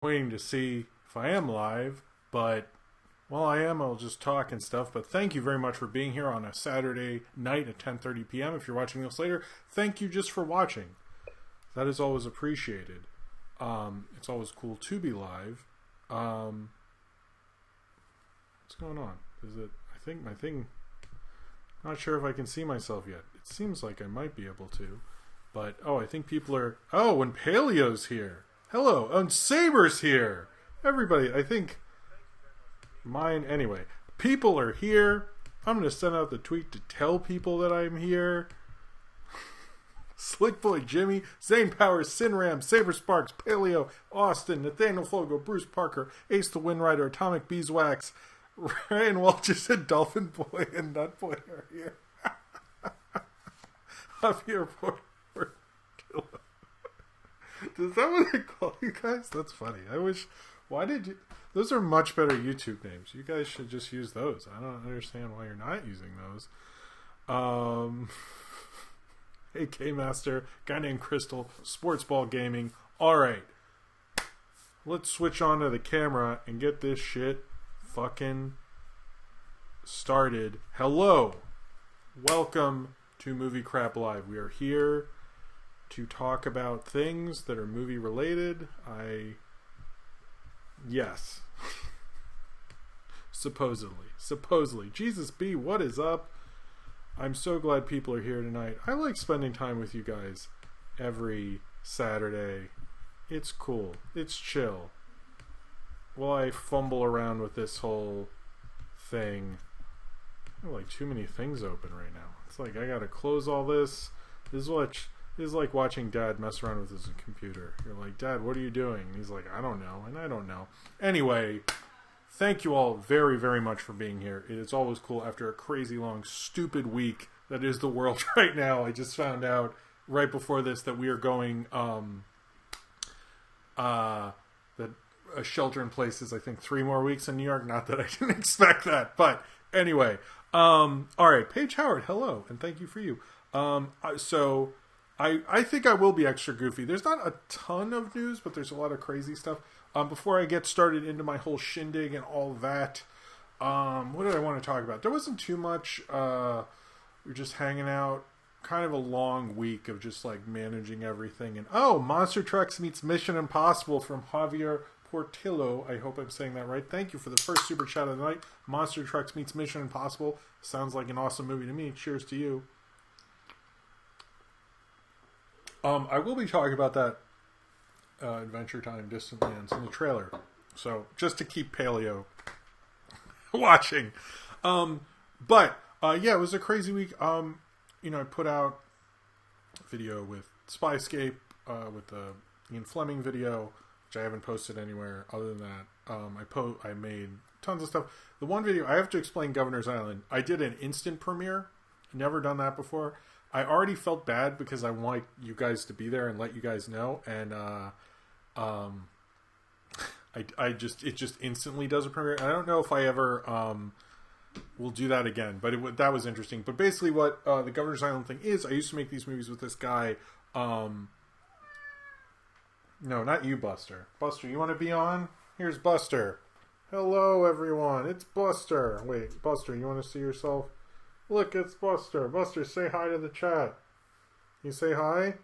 waiting to see if I am live, but while I am, I'll just talk and stuff. But thank you very much for being here on a Saturday night at 10:30 p.m. If you're watching this later, thank you just for watching. That is always appreciated. It's always cool to be live. What's going on? Is it? I think my thing. Not sure if I can see myself yet. It seems like I might be able to, but I think people are. Oh, and Paleo's here. Hello, and Saber's here. Everybody, I think. Mine anyway. People are here. I'm gonna send out the tweet to tell people that I'm here. Slick Boy Jimmy, Zane Powers, Sinram, Saber Sparks, Paleo, Austin, Nathaniel Fogo, Bruce Parker, Ace the Wind Rider, Atomic Beeswax, Ryan Walters, and Dolphin Boy and Nut Boy are here. I'm here for Killa. Is that what they call you guys? That's funny. I wish. Why did you? Those are much better YouTube names. You guys should just use those. I don't understand why you're not using those. Hey, K-Master, guy named Crystal, Sports Ball Gaming. Alright. Let's switch on to the camera and get this shit fucking started. Hello. Welcome to Movie Crap Live. We are here to talk about things that are movie related. Yes. Supposedly. Jesus B, what is up? I'm so glad people are here tonight. I like spending time with you guys every Saturday. It's cool. It's chill. While I fumble around with this whole thing. I have like too many things open right now. It's like I gotta close all this. This is like watching Dad mess around with his computer. You're like, Dad, what are you doing? And he's like, I don't know. And I don't know. Anyway, thank you all very, very much for being here. It is always cool after a crazy long, stupid week that is the world right now. I just found out right before this that we are going, that shelter in place is, I think, 3 more weeks in New York. Not that I didn't expect that. But anyway, all right. Paige Howard, hello. And thank you for you. So I think I will be extra goofy. There's not a ton of news, but there's a lot of crazy stuff. Before I get started into my whole shindig and all that, what did I want to talk about? There wasn't too much. We were just hanging out. Kind of a long week of just like managing everything. And Monster Trucks meets Mission Impossible from Javier Portillo. I hope I'm saying that right. Thank you for the first super chat of the night. Monster Trucks meets Mission Impossible. Sounds like an awesome movie to me. Cheers to you. I will be talking about that Adventure Time Distant Lands in the trailer. So, just to keep Paleo watching. But it was a crazy week. I put out a video with Spyscape, with the Ian Fleming video, which I haven't posted anywhere other than that. I made tons of stuff. The one video, I have to explain Governor's Island. I did an instant premiere. Never done that before. I already felt bad because I want you guys to be there and let you guys know, and it just instantly does a premiere. I don't know if I ever will do that again, but that was interesting. But basically, what the Governor's Island thing is, I used to make these movies with this guy. No, not you, Buster. Buster, you want to be on? Here's Buster. Hello, everyone. It's Buster. Wait, Buster, you want to see yourself? Look, it's Buster. Buster, say hi to the chat. You say hi?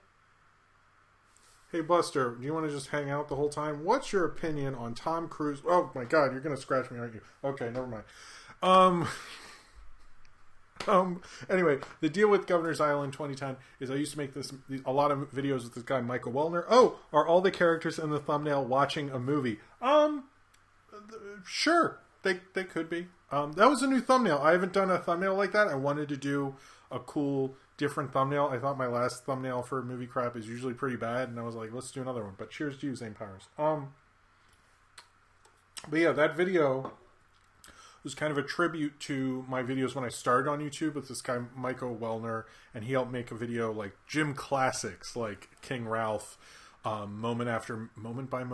Hey, Buster, do you want to just hang out the whole time? What's your opinion on Tom Cruise? Oh, my God, you're going to scratch me, aren't you? Okay, never mind. Anyway, the deal with Governor's Island 2010 is I used to make a lot of videos with this guy, Michael Wellner. Oh, are all the characters in the thumbnail watching a movie? Sure. They could be. That was a new thumbnail. I haven't done a thumbnail like that. I wanted to do a cool, different thumbnail. I thought my last thumbnail for movie crap is usually pretty bad, and I was like, let's do another one. But cheers to you, Zane Powers. But yeah, that video was kind of a tribute to my videos when I started on YouTube with this guy, Michael Wellner, and he helped make a video like gym classics, like King Ralph, moment after moment, I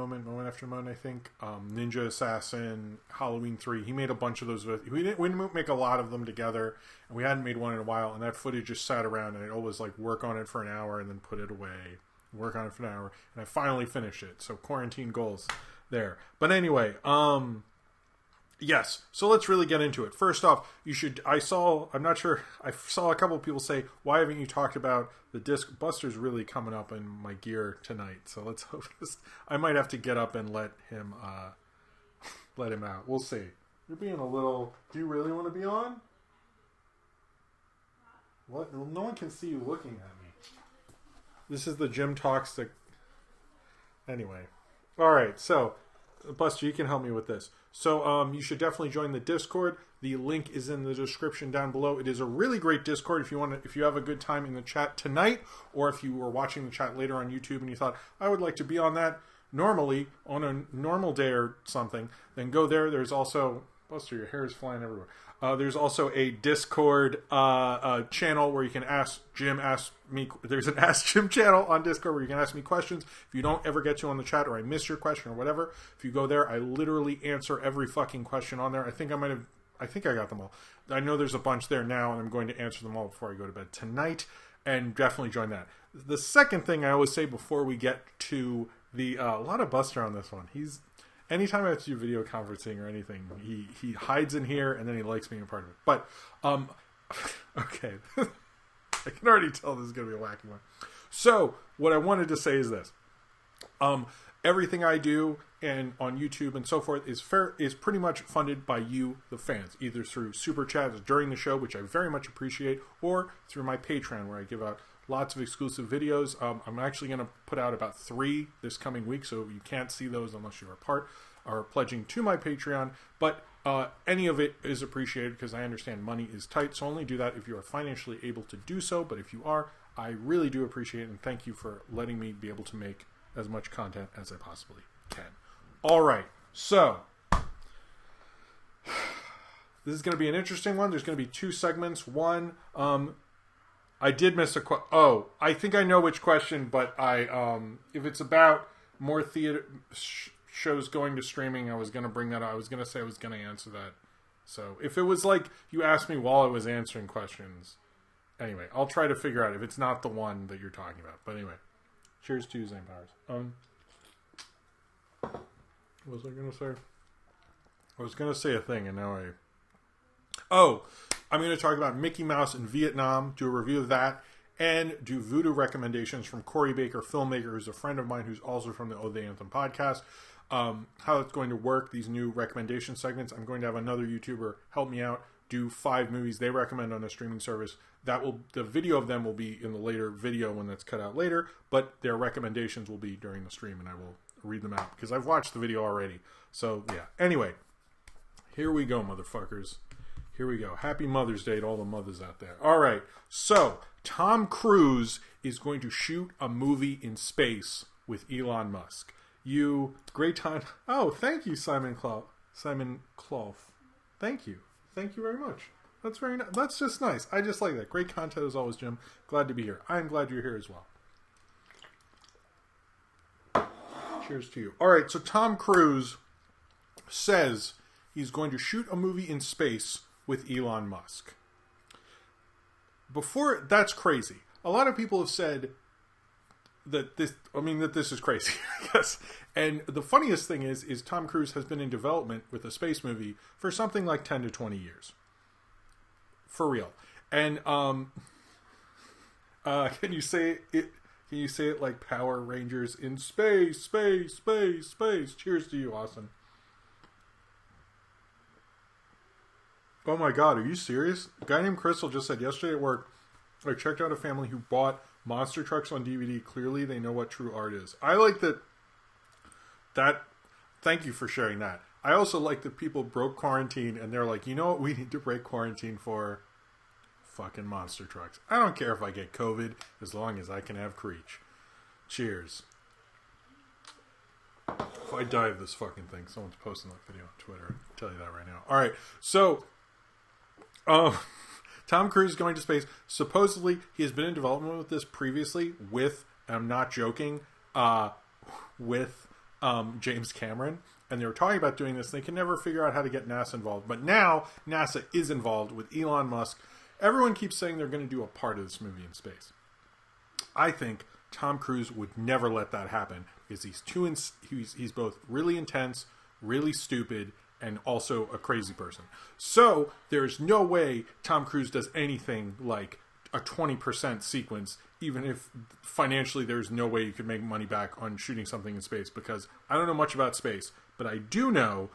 think. Ninja Assassin, Halloween 3. He made a bunch of those. We didn't make a lot of them together, and we hadn't made one in a while, and that footage just sat around, and I'd always like work on it for an hour and then put it away. Work on it for an hour, and I finally finished it. So quarantine goals. there. But anyway, yes. So let's really get into it. First off, I saw a couple of people say, why haven't you talked about the disc? Buster's really coming up in my gear tonight. So let's hope I might have to get up and let him out. We'll see. You're being a little, do you really want to be on? What? No one can see you looking at me. This is the Gym Talks that... Anyway. Alright, so... Buster, you can help me with this. So, you should definitely join the Discord. The link is in the description down below. It is a really great Discord if you have a good time in the chat tonight, or if you were watching the chat later on YouTube and you thought, I would like to be on that normally, on a normal day or something, then go there. There's also... Buster, your hair is flying everywhere. There's also a Discord channel where you can ask me. There's an Ask Jim channel on Discord where you can ask me questions. If you don't ever get to on the chat or I miss your question or whatever, if you go there, I literally answer every fucking question on there. I think I got them all. I know there's a bunch there now, and I'm going to answer them all before I go to bed tonight. And definitely join that. The second thing I always say before we get to the a lot of Buster on this one. Anytime I have to do video conferencing or anything, he hides in here and then he likes being a part of it. But, okay. I can already tell this is going to be a wacky one. So, what I wanted to say is this. Everything I do and on YouTube and so forth is pretty much funded by you, the fans. Either through super chats during the show, which I very much appreciate, or through my Patreon, where I give out lots of exclusive videos. I'm actually going to put out about 3 this coming week, so you can't see those unless you are pledging to my Patreon. But any of it is appreciated because I understand money is tight, so only do that if you are financially able to do so. But if you are, I really do appreciate it, and thank you for letting me be able to make as much content as I possibly can. All right, so this is going to be an interesting one. There's going to be 2 segments. One, I did miss a question. Oh, I think I know which question, but if it's about more theater shows going to streaming, I was going to bring that up. I was going to say I was going to answer that. So if it was like you asked me while I was answering questions, anyway, I'll try to figure out if it's not the one that you're talking about. But anyway, cheers to you, Zane Powers. What was I going to say? I was going to say a thing, and now I'm going to talk about Mickey Mouse in Vietnam, do a review of that, and do Vudu Recommendations from Corey Baker, filmmaker, who's a friend of mine, who's also from the Oh the Anthem podcast. How it's going to work, these new recommendation segments. I'm going to have another YouTuber help me out, do 5 movies they recommend on a streaming service. The video of them will be in the later video when that's cut out later, but their recommendations will be during the stream, and I will read them out, because I've watched the video already. So, yeah. Anyway, here we go, motherfuckers. Here we go. Happy Mother's Day to all the mothers out there. All right. So, Tom Cruise is going to shoot a movie in space with Elon Musk. Great time. Oh, thank you, Simon Clough. Thank you. Thank you very much. That's very nice. That's just nice. I just like that. Great content as always, Jim. Glad to be here. I am glad you're here as well. Cheers to you. All right. So, Tom Cruise says he's going to shoot a movie in space with Elon Musk. That's crazy. A lot of people have said that this is crazy, I guess. And the funniest thing is Tom Cruise has been in development with a space movie for something like 10 to 20 years. For real. And can you say it? Can you say it like Power Rangers in space, space, space, space? Cheers to you, Austin. Oh my god, are you serious? A guy named Crystal just said yesterday at work, I checked out a family who bought monster trucks on DVD. Clearly they know what true art is. I like that. Thank you for sharing that. I also like that people broke quarantine and they're like, you know what we need to break quarantine for? Fucking monster trucks. I don't care if I get COVID as long as I can have Creech. Cheers. If I die of this fucking thing, someone's posting that video on Twitter. I'll tell you that right now. Alright, so Tom Cruise is going to space. Supposedly, he has been in development with this previously with, and I'm not joking, with James Cameron. And they were talking about doing this. They can never figure out how to get NASA involved. But now, NASA is involved with Elon Musk. Everyone keeps saying they're going to do a part of this movie in space. I think Tom Cruise would never let that happen is he's both really intense, really stupid, and also a crazy person. So there's no way Tom Cruise does anything like a 20% sequence, even if financially there's no way you could make money back on shooting something in space, because I don't know much about space, but I do know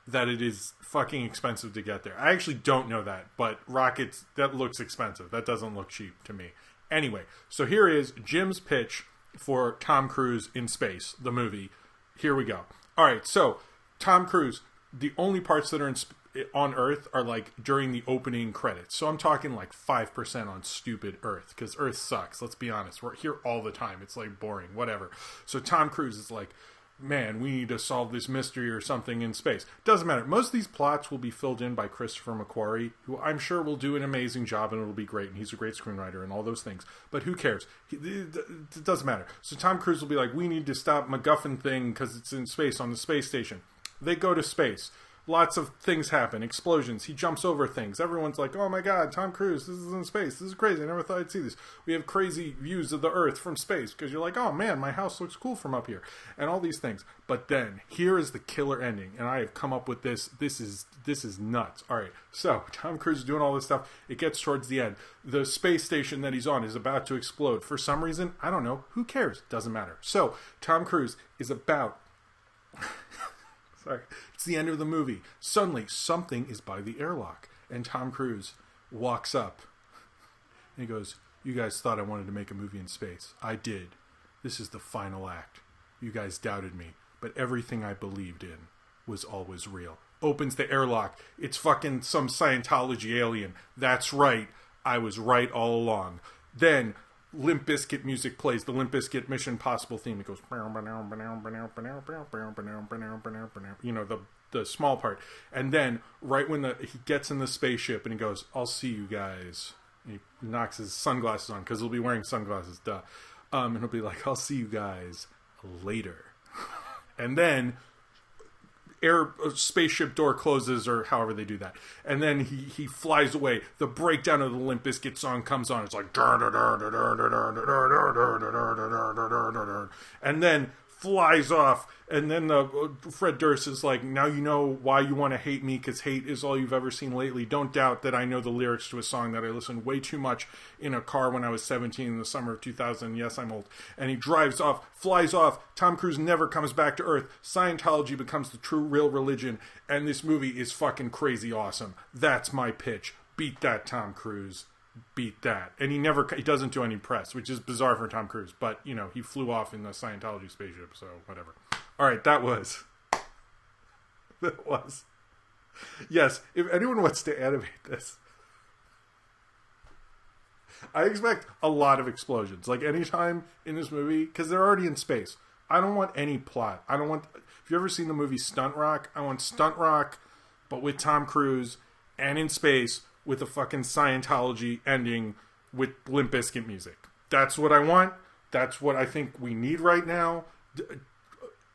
that it is fucking expensive to get there. I actually don't know that, but rockets, that looks expensive. That doesn't look cheap to me. Anyway, so here is Jim's pitch for Tom Cruise in Space, the movie. Here we go. All right, so Tom Cruise, the only parts that are on Earth are like during the opening credits. So I'm talking like 5% on stupid Earth, because Earth sucks. Let's be honest. We're here all the time. It's like boring, whatever. So Tom Cruise is like, man, we need to solve this mystery or something in space. Doesn't matter. Most of these plots will be filled in by Christopher McQuarrie, who I'm sure will do an amazing job and it'll be great. And he's a great screenwriter and all those things. But who cares? It doesn't matter. So Tom Cruise will be like, we need to stop MacGuffin thing because it's in space on the space station. They go to space. Lots of things happen. Explosions. He jumps over things. Everyone's like, oh my god, Tom Cruise, this is in space. This is crazy. I never thought I'd see this. We have crazy views of the Earth from space because you're like, oh man, my house looks cool from up here. And all these things. But then, here is the killer ending. And I have come up with this. This is nuts. Alright, so Tom Cruise is doing all this stuff. It gets towards the end. The space station that he's on is about to explode. For some reason, I don't know. Who cares? Doesn't matter. So, Tom Cruise is about... Sorry. It's the end of the movie. Suddenly, something is by the airlock. And Tom Cruise walks up. And he goes, you guys thought I wanted to make a movie in space. I did. This is the final act. You guys doubted me. But everything I believed in was always real. Opens the airlock. It's fucking some Scientology alien. That's right. I was right all along. Then... Limp Bizkit music plays, the Limp Bizkit Mission Impossible theme. It goes, you know, the small part. And then, right when he gets in the spaceship and he goes, I'll see you guys. And he knocks his sunglasses on, because he'll be wearing sunglasses, duh. And he'll be like, I'll see you guys later. And then... spaceship door closes, or however they do that, and then he flies away. The breakdown of the Limp Bizkit song comes on. It's like and then flies off, and then Fred Durst is like, now you know why you want to hate me, because hate is all you've ever seen lately. Don't doubt that I know the lyrics to a song that I listened way too much in a car when I was 17 in the summer of 2000. Yes, I'm old. And he drives off, flies off. Tom Cruise never comes back to Earth. Scientology becomes the true real religion, and this movie is fucking crazy awesome. That's my pitch. Beat that, Tom Cruise. Beat that. And he doesn't do any press, which is bizarre for Tom Cruise, but you know, he flew off in the Scientology spaceship, so whatever. Alright, that was yes, if anyone wants to animate this, I expect a lot of explosions, like anytime in this movie, because they're already in space. I don't want any plot. If you've ever seen the movie Stunt Rock, I want Stunt Rock, but with Tom Cruise and in space, with a fucking Scientology ending with Limp Bizkit music. That's what I want. That's what I think we need right now.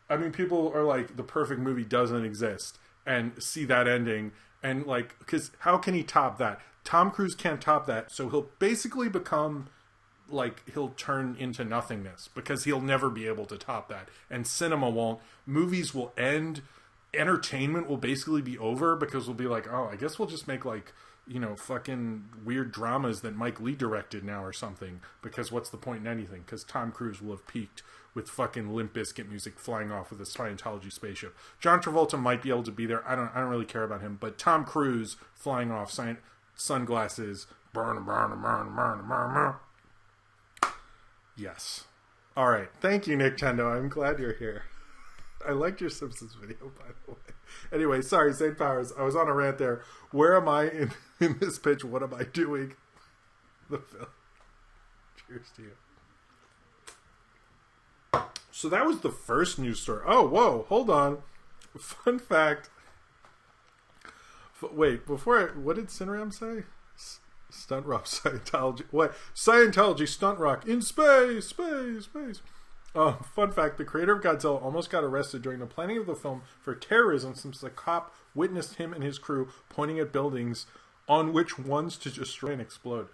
I mean, people are like, the perfect movie doesn't exist, and see that ending, and like, because how can he top that? Tom Cruise can't top that, so he'll basically become, like, he'll turn into nothingness, because he'll never be able to top that, and cinema won't. Movies will end. Entertainment will basically be over, because we'll be like, oh, I guess we'll just make, like, you know, fucking weird dramas that Mike Leigh directed now or something, because what's the point in anything? Because Tom Cruise will have peaked with fucking Limp Bizkit music flying off with a Scientology spaceship. John Travolta might be able to be there. I don't really care about him, but Tom Cruise flying off sunglasses, burn. Yes. All right. Thank you, Nintendo. I'm glad you're here. I liked your Simpsons video, by the way. Anyway, sorry, St. Powers. I was on a rant there. Where am I in this pitch? What am I doing? The film. Cheers to you. So that was the first news story. Oh, whoa, hold on. Fun fact. Wait, what did Cinram say? Stunt rock Scientology. What? Scientology stunt rock in space. Fun fact, the creator of Godzilla almost got arrested during the planning of the film for terrorism, since the cop witnessed him and his crew pointing at buildings on which ones to destroy and explode.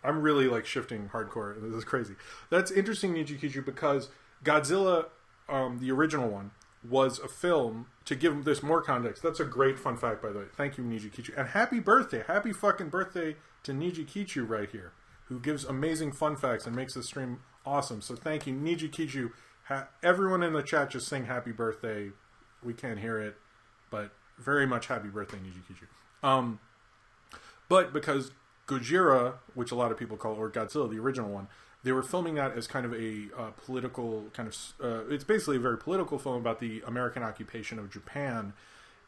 I'm really like shifting hardcore. This is crazy. That's interesting, Niji Kiju, because Godzilla, the original one, was a film, to give this more context. That's a great fun fact, by the way. Thank you, Niji Kichu. And happy birthday. Happy fucking birthday to Niji Kichu right here, who gives amazing fun facts and makes the stream awesome. So thank you, Niji Kichu. Everyone in the chat just sing happy birthday. We can't hear it, but very much happy birthday, Niji Kichu. But because Gojira, which a lot of people call, or Godzilla, the original one, they were filming that as kind of a political kind of... it's basically a very political film about the American occupation of Japan,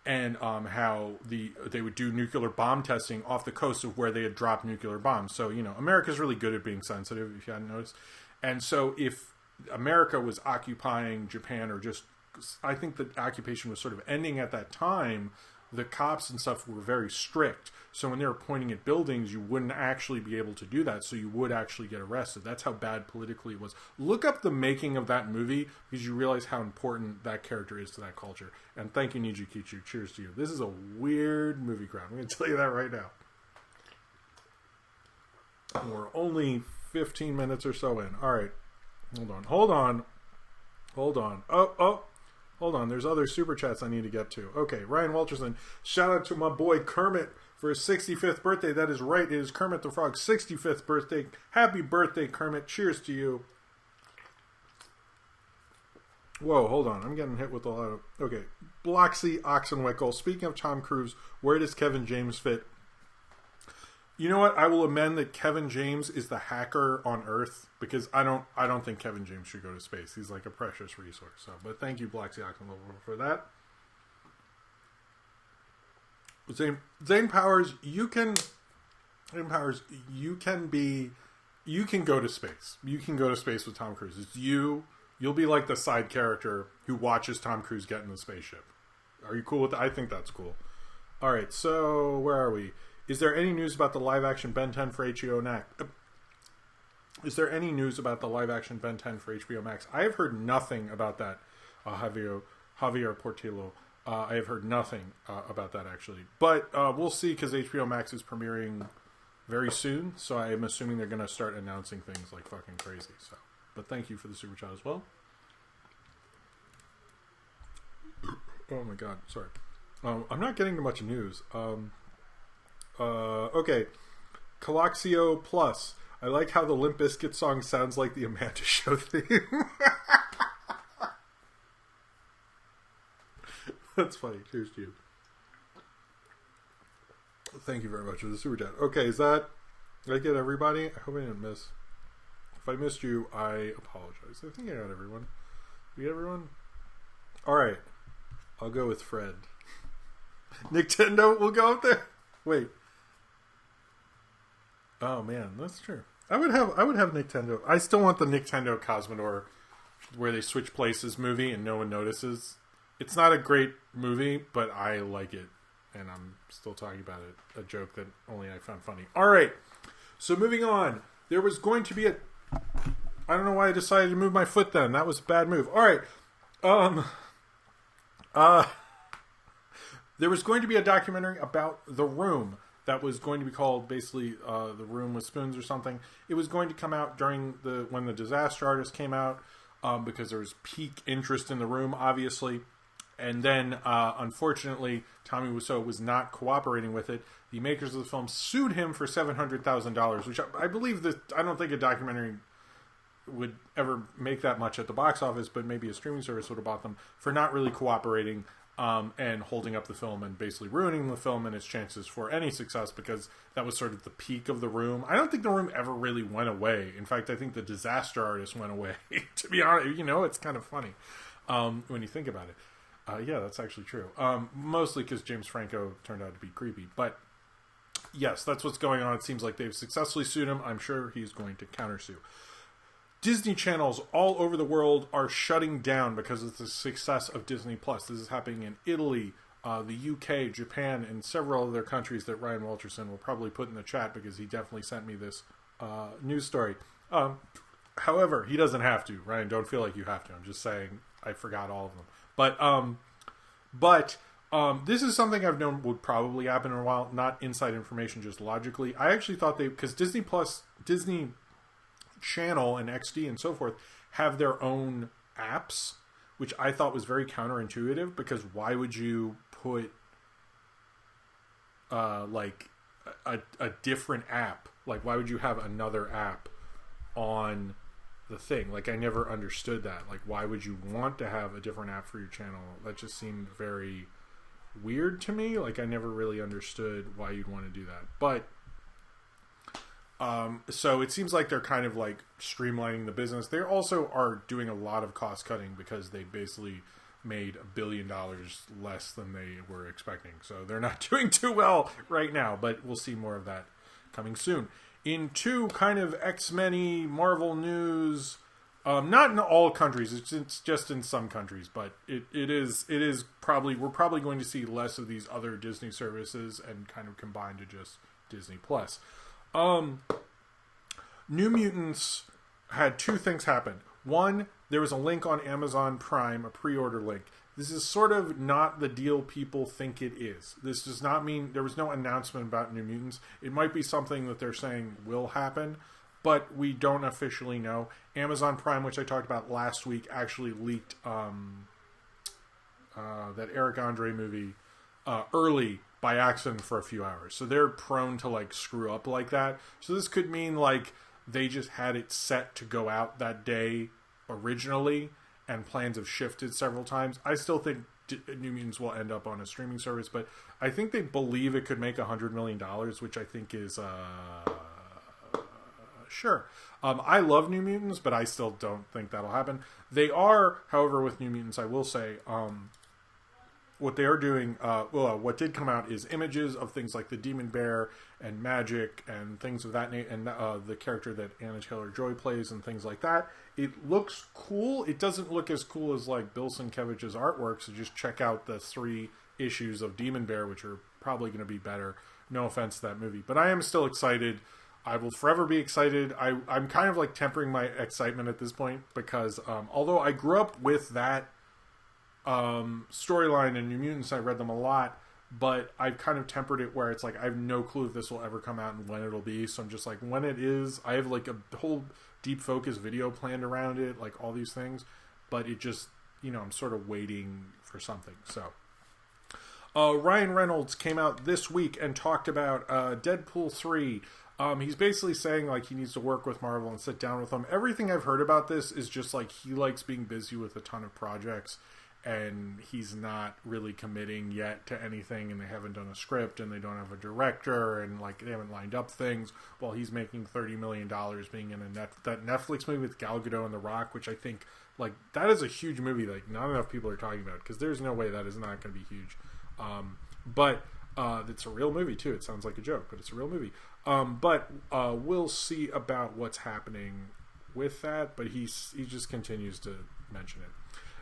and how they would do nuclear bomb testing off the coast of where they had dropped nuclear bombs. So, you know, America's really good at being sensitive, if you hadn't noticed. And so if America was occupying Japan, or just... I think the occupation was sort of ending at that time, the cops and stuff were very strict. So when they were pointing at buildings, you wouldn't actually be able to do that. So you would actually get arrested. That's how bad politically it was. Look up the making of that movie, because you realize how important that character is to that culture. And thank you, Niji Kichu. Cheers to you. This is a weird movie crowd. I'm going to tell you that right now. And we're only 15 minutes or so in. All right. Hold on. Oh. Hold on, there's other super chats I need to get to. Okay, Ryan Walterson, shout out to my boy Kermit for his 65th birthday. That is right, it is Kermit the Frog's 65th birthday. Happy birthday, Kermit. Cheers to you. Whoa, hold on, I'm getting hit with a lot of... Okay, Bloxy Oxenwickel, speaking of Tom Cruise, where does Kevin James fit? You know what? I will amend that Kevin James is the hacker on Earth, because I don't think Kevin James should go to space. He's like a precious resource. So, but thank you, Black Sea for that. Zane Powers, you can go to space. You can go to space with Tom Cruise. It's you. You'll be like the side character who watches Tom Cruise get in the spaceship. Are you cool with that? I think that's cool. All right. So where are we? Is there any news about the live-action Ben 10 for HBO Max? Is there any news about the live-action Ben 10 for HBO Max? I have heard nothing about that, Javier Portillo. I have heard nothing about that, actually. But we'll see, because HBO Max is premiering very soon, so I am assuming they're going to start announcing things like fucking crazy. So, but thank you for the super chat as well. Oh my god, sorry. I'm not getting to much news. Okay, Calaxio Plus. I like how the Limp Bizkit song sounds like the Amanda Show theme. That's funny. Cheers to you. Thank you very much for the super chat. Okay, did I get everybody? I hope I didn't miss. If I missed you, I apologize. I think I got everyone. Did you get everyone? Alright. I'll go with Fred. Nintendo will go up there? Wait. Oh man, that's true. I would have Nintendo. I still want the Nintendo Cosmodore where they switch places movie and no one notices. It's not a great movie, but I like it, and I'm still talking about it. A joke that only I found funny. All right, so moving on. There was going to be I don't know why I decided to move my foot then. That was a bad move. All right. There was going to be a documentary about The Room that was going to be called basically The Room with Spoons or something. It was going to come out during when the Disaster Artist came out, because there was peak interest in The Room, obviously. And then, unfortunately, Tommy Wiseau was not cooperating with it. The makers of the film sued him for $700,000, which I believe that I don't think a documentary would ever make that much at the box office, but maybe a streaming service would have bought them for not really cooperating and holding up the film and basically ruining the film and its chances for any success, because that was sort of the peak of The Room. I don't think The Room ever really went away. In fact, I think the Disaster Artist went away. To be honest, it's kind of funny when you think about it. Yeah, that's actually true. Mostly because James Franco turned out to be creepy. But yes, that's what's going on. It seems like they've successfully sued him. I'm sure he's going to countersue. Disney channels all over the world are shutting down because of the success of Disney Plus. This is happening in Italy, the UK, Japan, and several other countries that Ryan Walterson will probably put in the chat, because he definitely sent me this news story. However, he doesn't have to. Ryan, don't feel like you have to. I'm just saying I forgot all of them. But This is something I've known would probably happen in a while. Not inside information, just logically. I actually thought because Disney Plus, Disney Channel, and XD and so forth have their own apps, which I thought was very counterintuitive. Because why would you put like a different app? Like, why would you have another app on the thing? Like, I never understood that. Like, why would you want to have a different app for your channel? That just seemed very weird to me. Like, I never really understood why you'd want to do that. But so it seems like they're kind of like streamlining the business. They also are doing a lot of cost cutting because they basically made $1 billion less than they were expecting. So they're not doing too well right now, but we'll see more of that coming soon. In two kind of X-Men-y Marvel news, not in all countries, it's just in some countries, but it is probably, we're probably going to see less of these other Disney services and kind of combine to just Disney Plus. New Mutants had two things happen. One, there was a link on Amazon Prime, a pre-order link. This is sort of not the deal people think it is. This does not mean there was no announcement about New Mutants. It might be something that they're saying will happen, but we don't officially know. Amazon Prime, which I talked about last week, actually leaked that Eric Andre movie early by accident for a few hours. So they're prone to like screw up like that. So this could mean like they just had it set to go out that day originally, and plans have shifted several times. I still think New Mutants will end up on a streaming service, but I think they believe it could make $100 million, which I think is sure. I love New Mutants, but I still don't think that'll happen. They are, however, with New Mutants, I will say, what they are doing, what did come out is images of things like the Demon Bear and Magic and things of that nature, and the character that Anna Taylor-Joy plays and things like that. It looks cool. It doesn't look as cool as like Bill Sienkiewicz's artwork, so just check out the 3 issues of Demon Bear, which are probably going to be better. No offense to that movie, but I am still excited. I will forever be excited. I'm kind of like tempering my excitement at this point because although I grew up with that storyline in New Mutants, I read them a lot, but I've kind of tempered it where it's like I have no clue if this will ever come out and when it'll be. So I'm just like, when it is, I have like a whole deep focus video planned around it, like all these things, but it just, I'm sort of waiting for something. So Ryan Reynolds came out this week and talked about Deadpool 3. He's basically saying like he needs to work with Marvel and sit down with them. Everything I've heard about this is just like he likes being busy with a ton of projects, and he's not really committing yet to anything, and they haven't done a script, and they don't have a director, and like they haven't lined up things while he's making $30 million being in that Netflix movie with Gal Gadot and The Rock, which I think like that is a huge movie like not enough people are talking about, because there's no way that is not going to be huge. But it's a real movie too. It sounds like a joke, but it's a real movie. But we'll see about what's happening with that, but he just continues to mention it.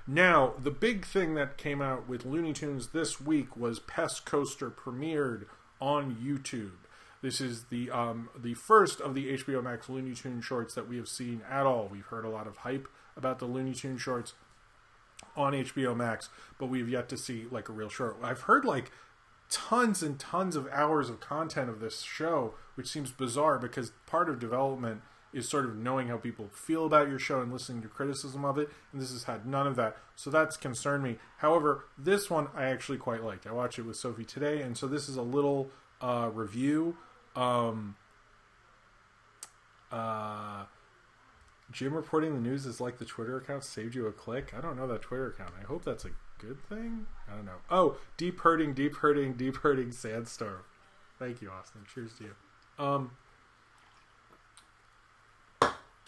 Now, the big thing that came out with Looney Tunes this week was Pest Coaster premiered on YouTube. This is the first of the HBO Max Looney Tunes shorts that we have seen at all. We've heard a lot of hype about the Looney Tunes shorts on HBO Max, but we've yet to see like a real short. I've heard like tons and tons of hours of content of this show, which seems bizarre because part of development is sort of knowing how people feel about your show and listening to criticism of it, and this has had none of that, so that's concerned me. However, this one I actually quite liked. I watched it with Sophie today, and so this is a little review. Jim reporting the news is like the Twitter account saved you a click. I don't know that Twitter account. I hope that's a good thing. I don't know. Oh, deep hurting Sandstorm. Thank you, Austin. Cheers to you.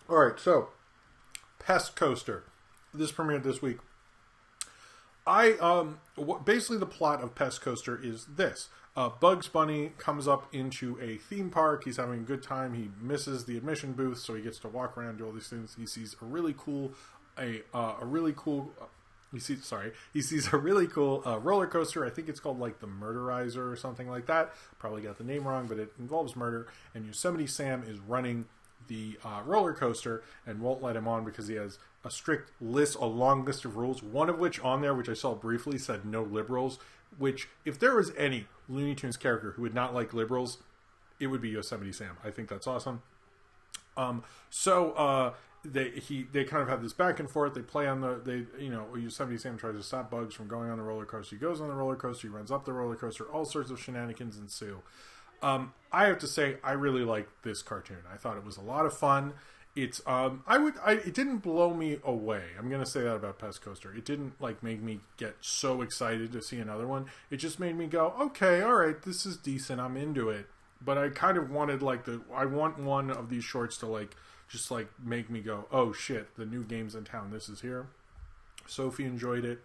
All right, so Pest Coaster. This premiered this week. Basically the plot of Pest Coaster is this. Bugs Bunny comes up into a theme park. He's having a good time. He misses the admission booth, so he gets to walk around and do all these things. He sees a really cool roller coaster. I think it's called like the Murderizer or something like that. Probably got the name wrong, but it involves murder. And Yosemite Sam is running the roller coaster and won't let him on because he has a long list of rules, one of which on there, which I saw briefly, said no liberals, which if there was any Looney Tunes character who would not like liberals, it would be Yosemite Sam. I think that's awesome. They kind of have this back and forth. They play on Yosemite Sam tries to stop Bugs from going on the roller coaster. He goes on the roller coaster. He runs up the roller coaster. All sorts of shenanigans ensue. I have to say, I really liked this cartoon. I thought it was a lot of fun. It's it didn't blow me away. I'm gonna say that about Pest Coaster. It didn't make me get so excited to see another one. It just made me go, okay, all right, this is decent. I'm into it. But I kind of wanted I want one of these shorts to just make me go, oh shit, the new game's in town. This is here. Sophie enjoyed it.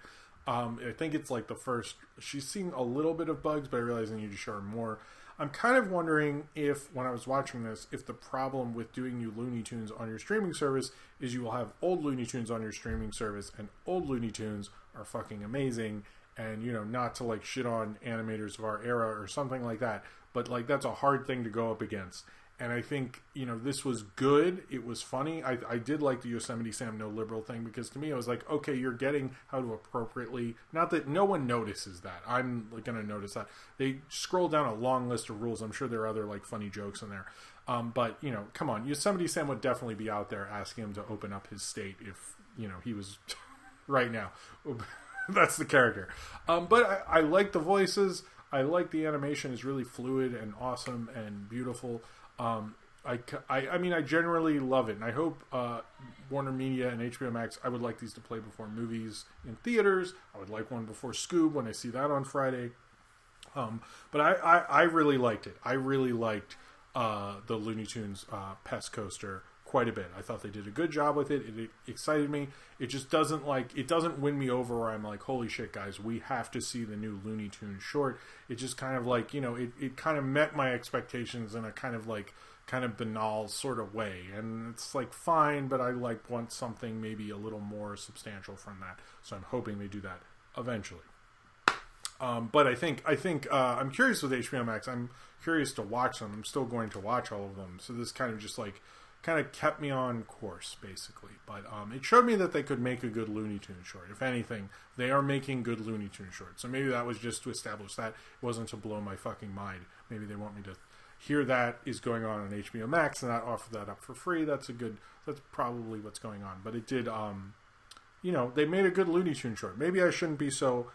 I think it's the first. She's seen a little bit of Bugs, but I realize I need to show her more. I'm kind of wondering if, when I was watching this, if the problem with doing new Looney Tunes on your streaming service is you will have old Looney Tunes on your streaming service, and old Looney Tunes are fucking amazing, and, not to, shit on animators of our era or something like that, but, that's a hard thing to go up against. And I think, this was good. It was funny. I did like the Yosemite Sam no liberal thing, because to me, I was like, okay, you're getting how to appropriately... Not that no one notices that. I'm going to notice that. They scroll down a long list of rules. I'm sure there are other, funny jokes in there. But, come on. Yosemite Sam would definitely be out there asking him to open up his state if, he was... right now. That's the character. But I like the voices. I like the animation. Is really fluid and awesome and beautiful. I generally love it, and I hope Warner Media and HBO Max, I would like these to play before movies in theaters. I would like one before Scoob when I see that on Friday. But I really liked it. I really liked the Looney Tunes Pest Coaster quite a bit. I thought they did a good job with it. It excited me. It just doesn't win me over where I'm like, holy shit, guys, we have to see the new Looney Tunes short. It just kind of it kind of met my expectations in a kind of banal sort of way. And it's fine, but I want something maybe a little more substantial from that. So I'm hoping they do that eventually. But I think I'm curious with HBO Max. I'm curious to watch them. I'm still going to watch all of them. So this kind of just kind of kept me on course, basically. But it showed me that they could make a good Looney Tunes short. If anything, they are making good Looney Tunes shorts. So maybe that was just to establish that. It wasn't to blow my fucking mind. Maybe they want me to hear that is going on HBO Max and not offer that up for free. That's probably what's going on. But it did, they made a good Looney Tunes short. Maybe I shouldn't be so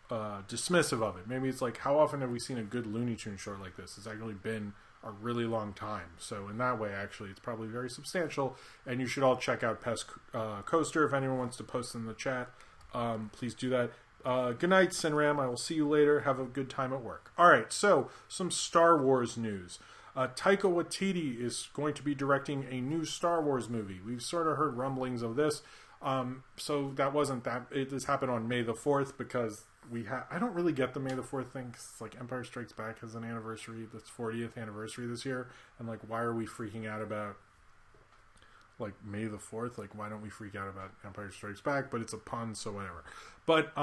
dismissive of it. Maybe it's how often have we seen a good Looney Tunes short like this? It's actually been a really long time. So in that way, actually, it's probably very substantial. And you should all check out Pest Coaster. If anyone wants to post in the chat, please do that. Good night, Sinram. I will see you later. Have a good time at work. All right, so some Star Wars news. Taika Waititi is going to be directing a new Star Wars movie. We've sort of heard rumblings of this. So that wasn't that. This happened on May the 4th because I don't really get the May the 4th thing, because Empire Strikes Back has an anniversary, that's 40th anniversary this year, and why are we freaking out about May the 4th? Why don't we freak out about Empire Strikes Back? But it's a pun, so whatever. But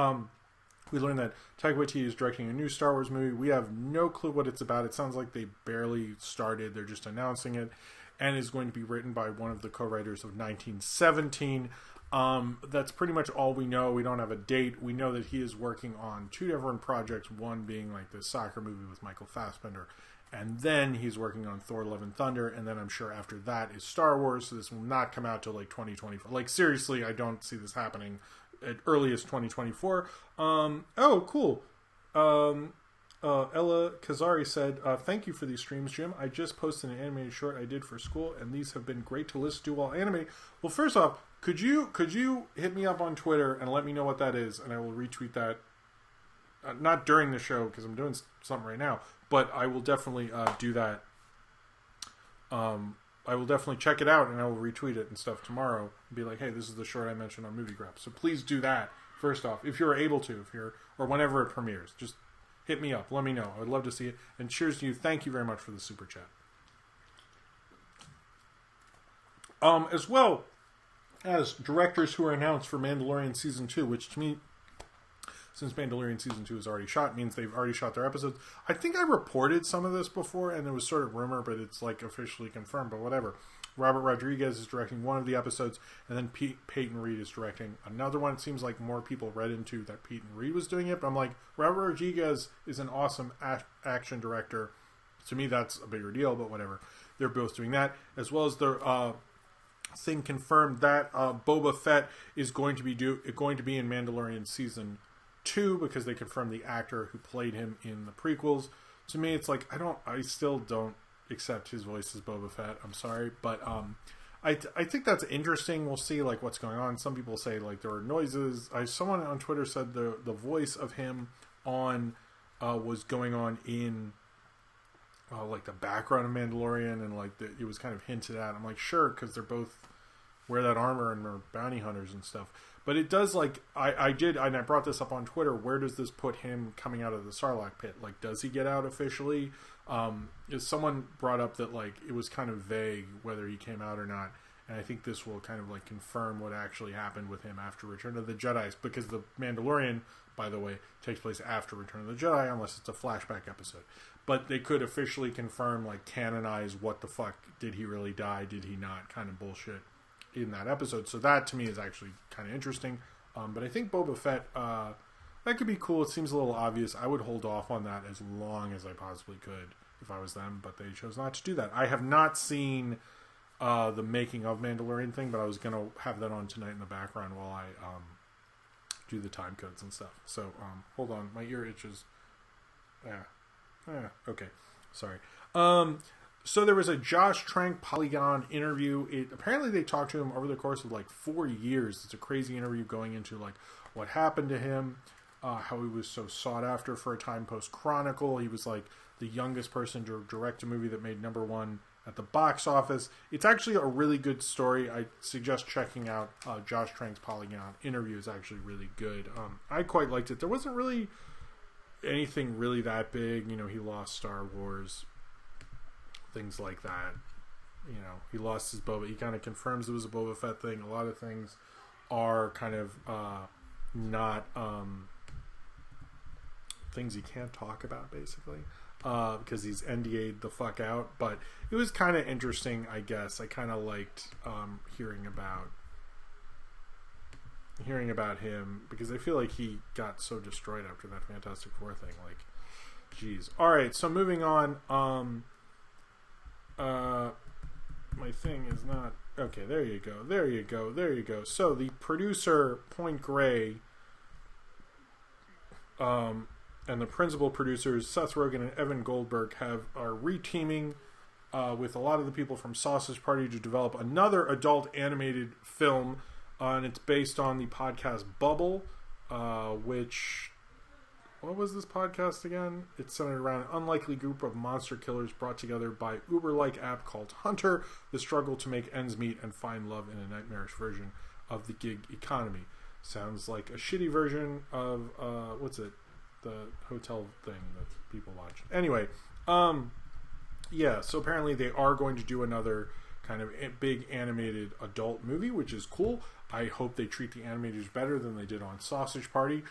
we learned that Taika Waititi is directing a new Star Wars movie. We have no clue what it's about. It sounds like they barely started. They're just announcing it, and is going to be written by one of the co-writers of 1917. That's pretty much all we know. We don't have a date. We know that he is working on two different projects, one being this soccer movie with Michael Fassbender, and then he's working on Thor Love and Thunder, and then I'm sure after that is Star Wars, so this will not come out till 2024. Seriously, I don't see this happening at earliest 2024. Oh, cool. Ella Kazari said, thank you for these streams, Jim. I just posted an animated short I did for school, and these have been great to listen to while animating. Well, first off, could you hit me up on Twitter and let me know what that is, and I will retweet that. Not during the show, because I'm doing something right now, but I will definitely do that. I will definitely check it out, and I will retweet it and stuff tomorrow and be like, hey, this is the short I mentioned on Movie Grab. So please do that, first off, if you're able to, or whenever it premieres. Just hit me up. Let me know. I would love to see it. And cheers to you. Thank you very much for the super chat. As well as directors who are announced for Mandalorian Season 2, which to me, since Mandalorian Season 2 is already shot, means they've already shot their episodes. I think I reported some of this before, and it was sort of rumor, but it's officially confirmed, but whatever. Robert Rodriguez is directing one of the episodes, and then Peyton Reed is directing another one. It seems like more people read into that Peyton Reed was doing it, but I'm like, Robert Rodriguez is an awesome action director. To me, that's a bigger deal, but whatever. They're both doing that, as well as the thing confirmed that Boba Fett is going to be in Mandalorian season 2 because they confirmed the actor who played him in the prequels. To me, it's like I still don't accept his voice as Boba Fett. I'm sorry, but I think that's interesting. We'll see like what's going on. Some people say like there were noises. Someone on Twitter said the voice of him on was going on in like the background of Mandalorian, and like it was kind of hinted at. I'm like, sure, because they're both wear that armor and are bounty hunters and stuff. But it does, like, I did, and I brought this up on Twitter, where does this put him coming out of the Sarlacc pit? Like, does he get out officially? Someone brought up that, like, it was kind of vague whether he came out or not, and I think this will kind of, like, confirm what actually happened with him after Return of the Jedi, because the Mandalorian, by the way, takes place after Return of the Jedi, unless it's a flashback episode. But they could officially confirm, like, canonize what the fuck, did he really die, did he not, kind of bullshit in that episode. So that to me is actually kind of interesting. But I think Boba Fett, that could be cool. It seems a little obvious. I would hold off on that as long as I possibly could if I was them, but they chose not to do that. I have not seen the making of Mandalorian thing, but I was going to have that on tonight in the background while I do the time codes and stuff. So hold on, my ear itches. Okay, sorry. So there was a Josh Trank Polygon interview. Apparently they talked to him over the course of like 4 years. It's a crazy interview going into like what happened to him, how he was so sought after for a time post-Chronicle. He was like the youngest person to direct a movie that made #1 at the box office. It's actually a really good story. I suggest checking out Josh Trank's Polygon interview. Is actually really good. I quite liked it. There wasn't really anything really that big. You know, he lost Star Wars, things like that. You know, he lost his Boba. He kind of confirms it was a Boba Fett thing. A lot of things are kind of not things he can't talk about, basically, because he's NDA'd the fuck out. But it was kind of interesting, I guess. I kind of liked hearing about him, because I feel like he got so destroyed after that Fantastic Four thing. Like, jeez. All right, so moving on. My thing is not okay. There you go. So the producer Point Grey, and the principal producers Seth Rogen and Evan Goldberg are reteaming with a lot of the people from Sausage Party to develop another adult animated film, and it's based on the podcast Bubble, which. What was this podcast again? It's centered around an unlikely group of monster killers brought together by Uber-like app called Hunter, the struggle to make ends meet and find love in a nightmarish version of the gig economy. Sounds like a shitty version of, what's it? The hotel thing that people watch. Anyway, yeah, so apparently they are going to do another kind of big animated adult movie, which is cool. I hope they treat the animators better than they did on Sausage Party.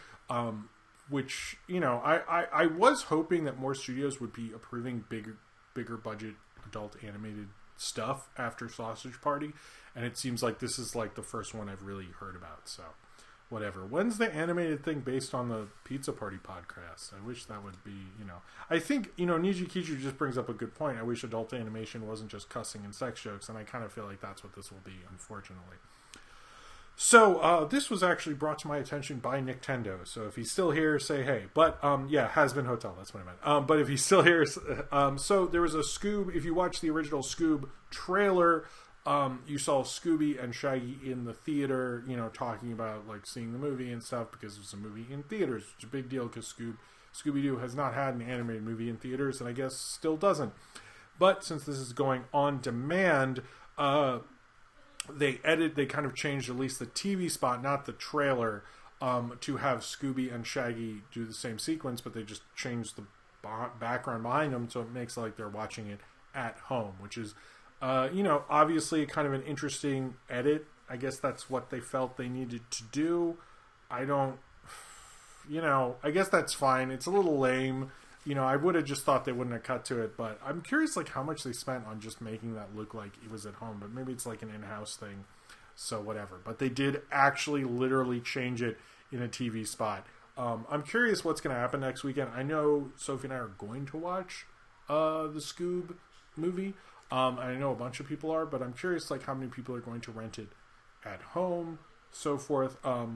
Which, you know, I was hoping that more studios would be approving bigger budget adult animated stuff after Sausage Party, and it seems like this is like the first one I've really heard about, so whatever. When's the animated thing based on the Pizza Party podcast? I wish that would be, you know. I think, you know, Niji Kichu just brings up a good point. I wish adult animation wasn't just cussing and sex jokes, and I kind of feel like that's what this will be, unfortunately. So, this was actually brought to my attention by Nintendo. So if he's still here, say hey. But, yeah, Has Been Hotel, that's what I meant. But if he's still here, so there was a Scoob, if you watch the original Scoob trailer, you saw Scooby and Shaggy in the theater, you know, talking about, like, seeing the movie and stuff, because it was a movie in theaters. It's a big deal, because Scooby-Doo has not had an animated movie in theaters, and I guess still doesn't. But since this is going on demand, they kind of changed at least the TV spot, not the trailer, to have Scooby and Shaggy do the same sequence, but they just changed the background behind them, so it makes like they're watching it at home, which is, you know, obviously kind of an interesting edit. I guess that's what they felt they needed to do. I don't, you know, I guess that's fine. It's a little lame I would have just thought they wouldn't have cut to it, but I'm curious like how much they spent on just making that look like it was at home. But maybe it's like an in-house thing, so whatever. But they did actually literally change it in a TV spot. I'm curious what's going to happen next weekend. I know Sophie and I are going to watch the Scoob movie. I know a bunch of people are, but I'm curious like how many people are going to rent it at home, so forth. A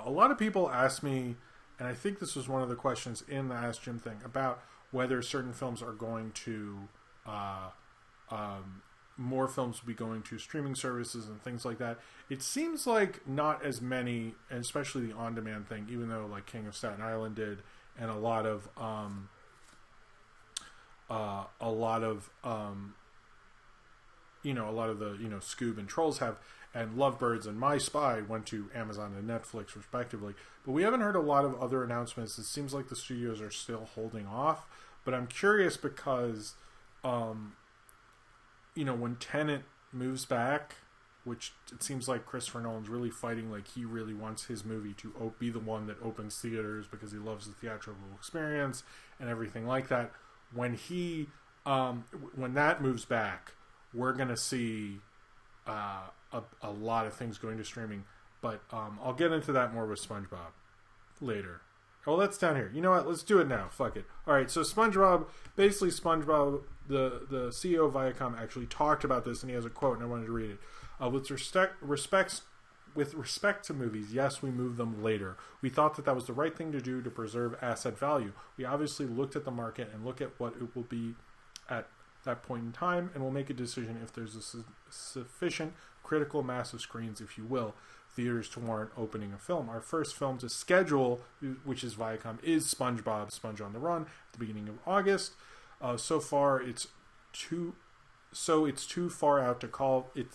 lot of people ask me, and I think this was one of the questions in the Ask Jim thing, about whether certain films are going to, more films will be going to streaming services and things like that. It seems like not as many, and especially the on-demand thing, even though like King of Staten Island did, and a lot of the Scoob and Trolls have, and Lovebirds and My Spy went to Amazon and Netflix respectively. But we haven't heard a lot of other announcements. It seems like the studios are still holding off. But I'm curious because, when Tenet moves back, which it seems like Christopher Nolan's really fighting, like he really wants his movie to be the one that opens theaters because he loves the theatrical experience and everything like that. When when that moves back, we're going to see a lot of things going to streaming. But I'll get into that more with SpongeBob later. Well, that's down here. You know what? Let's do it now. Fuck it. All right, so SpongeBob, the CEO of Viacom actually talked about this, and he has a quote, and I wanted to read it. With respect to movies, yes, we moved them later. We thought that was the right thing to do to preserve asset value. We obviously looked at the market and look at what it will be at that point in time, and we'll make a decision if there's a sufficient critical mass of screens, if you will, theaters to warrant opening a film. Our first film to schedule, which is Viacom, is SpongeBob, Sponge on the Run, at the beginning of August. So far, it's too far out to call it.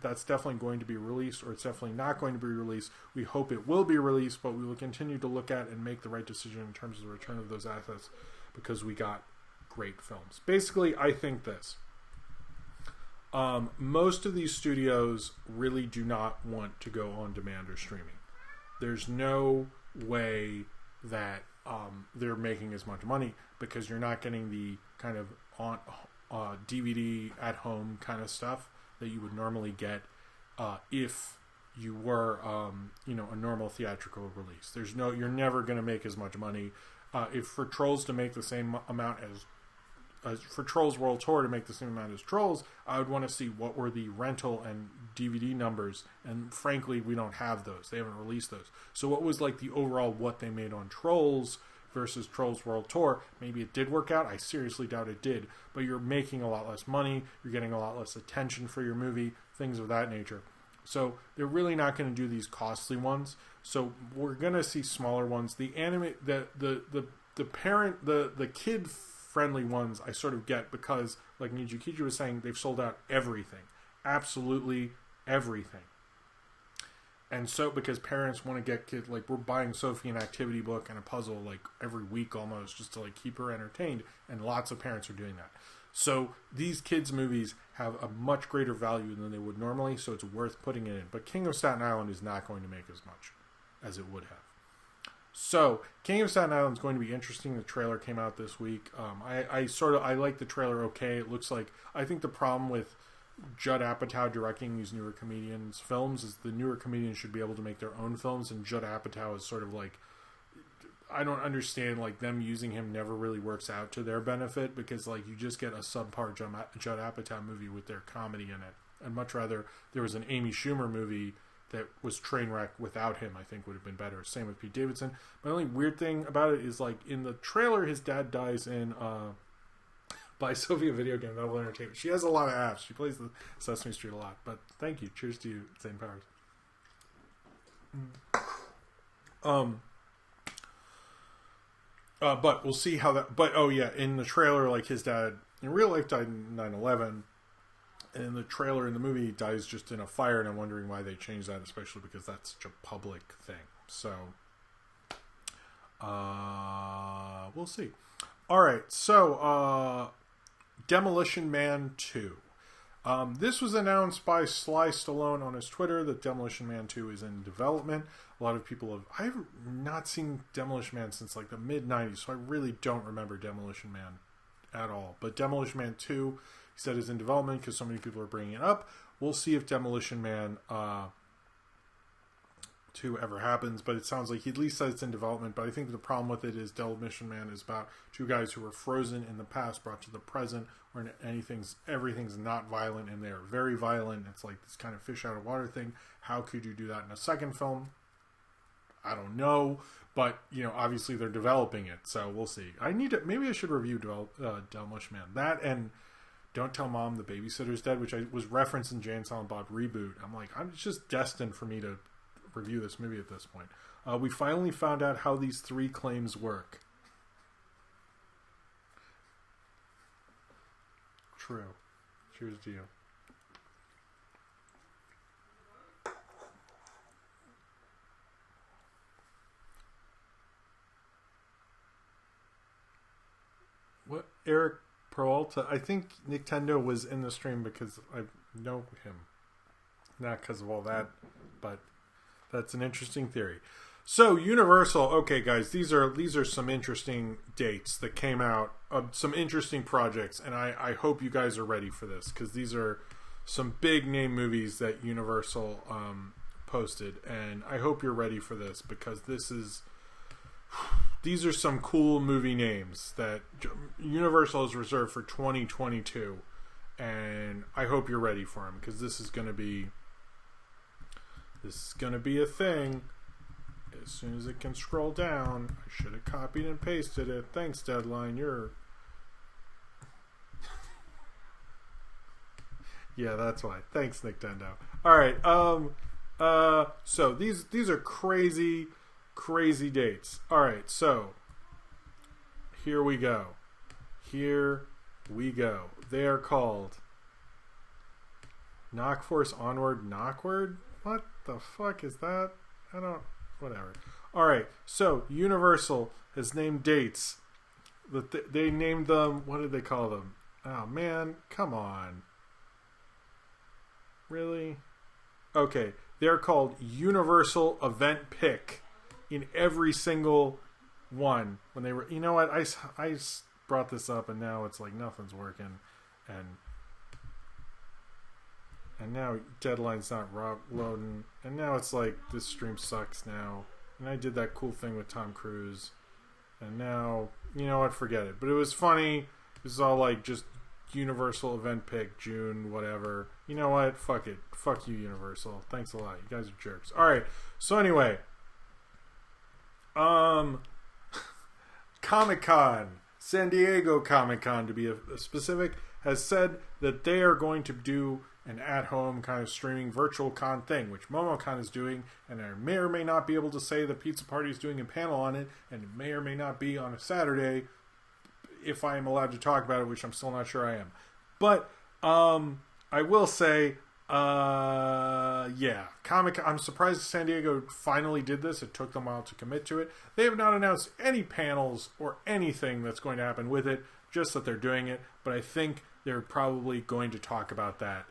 That's definitely going to be released, or it's definitely not going to be released. We hope it will be released, but we will continue to look at and make the right decision in terms of the return of those assets, because we got great films. Basically, I think this. Most of these studios really do not want to go on demand or streaming. There's no way that they're making as much money, because you're not getting the kind of on DVD at home kind of stuff that you would normally get if you were a normal theatrical release. You're never going to make as much money. If for Trolls to make the same amount as for Trolls World Tour to make the same amount as Trolls, I would want to see what were the rental and DVD numbers, and frankly, we don't have those. They haven't released those. So what was like the overall what they made on Trolls versus Trolls World Tour? Maybe it did work out. I seriously doubt it did. But you're making a lot less money. You're getting a lot less attention for your movie, things of that nature. So they're really not going to do these costly ones. So we're going to see smaller ones. The kid friendly ones I sort of get, because like Nijikiji was saying, they've sold out everything. Absolutely everything. And so because parents want to get kids, like we're buying Sophie an activity book and a puzzle like every week almost, just to like keep her entertained, and lots of parents are doing that. So these kids movies have a much greater value than they would normally, so it's worth putting it in. But King of Staten Island is not going to make as much as it would have. So King of Staten Island is going to be interesting. The trailer came out this week. I like the trailer. Okay, it looks like, I think the problem with Judd Apatow directing these newer comedians' films is the newer comedians should be able to make their own films, and Judd Apatow is sort of like, I don't understand, like them using him never really works out to their benefit, because like you just get a subpar Judd Apatow movie with their comedy in it. I'd much rather there was an Amy Schumer movie that was Trainwreck without him. I think would have been better. Same with Pete Davidson. My only weird thing about it is, like, in the trailer, his dad dies in by Sophia video game Novel Entertainment. She has a lot of apps. She plays the Sesame Street a lot. But thank you. Cheers to you, Zane Powers. But we'll see how that. But oh yeah, in the trailer, like his dad in real life died in 9/11. And in the trailer, in the movie, he dies just in a fire, and I'm wondering why they changed that, especially because that's such a public thing. So, we'll see. All right, so Demolition Man 2. This was announced by Sly Stallone on his Twitter that Demolition Man 2 is in development. A lot of people have... I have not seen Demolition Man since like the mid-90s, so I really don't remember Demolition Man at all. But Demolition Man 2, he said, is in development because so many people are bringing it up. We'll see if Demolition Man 2 ever happens, but it sounds like he at least said it's in development. But I think the problem with it is Demolition Man is about two guys who were frozen in the past, brought to the present, where everything's not violent, and they're very violent. It's like this kind of fish out of water thing. How could you do that in a second film? I don't know, but obviously they're developing it, so we'll see. Maybe I should review Demolition Man. That and Don't Tell Mom the Babysitter's Dead, which I was referenced in Jay and Silent Bob Reboot. I'm like, it's just destined for me to review this movie at this point. We finally found out how these three claims work. True. Cheers to you. What? Eric Peralta? I think Nintendo was in the stream because I know him. Not because of all that, but that's an interesting theory. So Universal, okay guys, these are some interesting dates that came out, some interesting projects, and I hope you guys are ready for this, because these are some big name movies that Universal posted, and I hope you're ready for this, because these are some cool movie names that Universal has reserved for 2022, and I hope you're ready for them, because this is going to be a thing. As soon as it can scroll down, I should have copied and pasted it. Thanks, Deadline. Yeah, that's why. Thanks, Nintendo. All right. So these are crazy dates. All right. So here we go. They are called Knock Force Onward, Knockward. What the fuck is that? Whatever. Alright, so Universal has named dates. They named them, what did they call them? Oh man, come on. Really? Okay, they're called Universal Event Pick in every single one. When they were, you know what, I brought this up and now it's like nothing's working. And now Deadline's not loading. And now it's like, this stream sucks now. And I did that cool thing with Tom Cruise. And now, you know what, forget it. But it was funny. This is all like just Universal Event Pick, June, whatever. You know what? Fuck it. Fuck you, Universal. Thanks a lot. You guys are jerks. Alright. So anyway. Comic-Con. San Diego Comic-Con, to be specific, has said that they are going to do an at-home kind of streaming virtual con thing, which MomoCon is doing, and I may or may not be able to say the Pizza Party is doing a panel on it, and it may or may not be on a Saturday, if I am allowed to talk about it, which I'm still not sure I am. But I will say, yeah, I'm surprised San Diego finally did this. It took them a while to commit to it. They have not announced any panels or anything that's going to happen with it, just that they're doing it, but I think they're probably going to talk about that.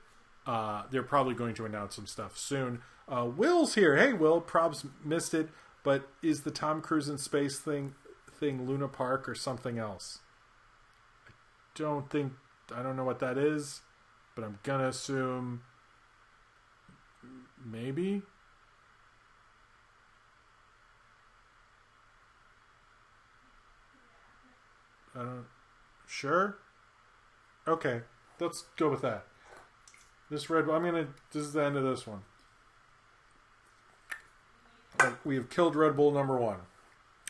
They're probably going to announce some stuff soon. Will's here. Hey, Will. Probs missed it, but is the Tom Cruise in space thing Luna Park or something else? I don't know what that is, but I'm gonna assume maybe. Sure. Okay, let's go with that. This is the end of this one. We have killed Red Bull number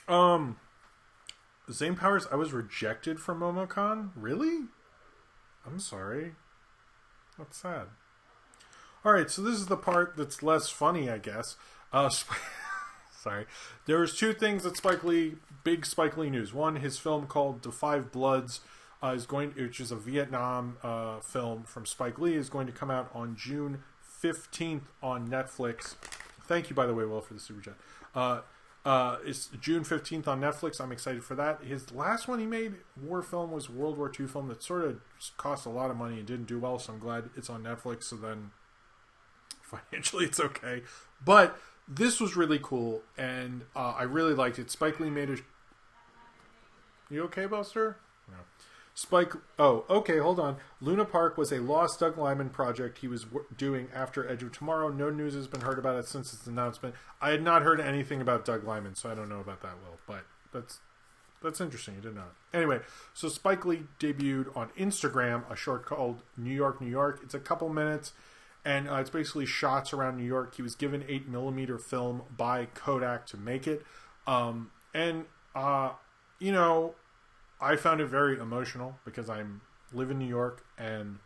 1. Zane Powers, I was rejected from MomoCon? Really? I'm sorry. That's sad. Alright, so this is the part that's less funny, I guess. Sorry. There was two things that big Spike Lee news. One, his film called The Five Bloods, which is a Vietnam film from Spike Lee, is going to come out on June 15th on Netflix. Thank you, by the way, Will, for the super chat. It's June 15th on Netflix. I'm excited for that. His last one he made, war film, was a World War II film that sort of cost a lot of money and didn't do well, so I'm glad it's on Netflix, so then financially it's okay. But this was really cool, and I really liked it. Spike Lee made a... You okay, Buster? No. Oh, okay, hold on. Luna Park was a lost Doug Liman project he was doing after Edge of Tomorrow. No news has been heard about it since its announcement. I had not heard anything about Doug Liman, so I don't know about that, Will. But that's interesting. You didn't know it. Anyway, so Spike Lee debuted on Instagram a short called New York, New York. It's a couple minutes, and it's basically shots around New York. He was given 8mm film by Kodak to make it. You know... I found it very emotional because I live in New York, and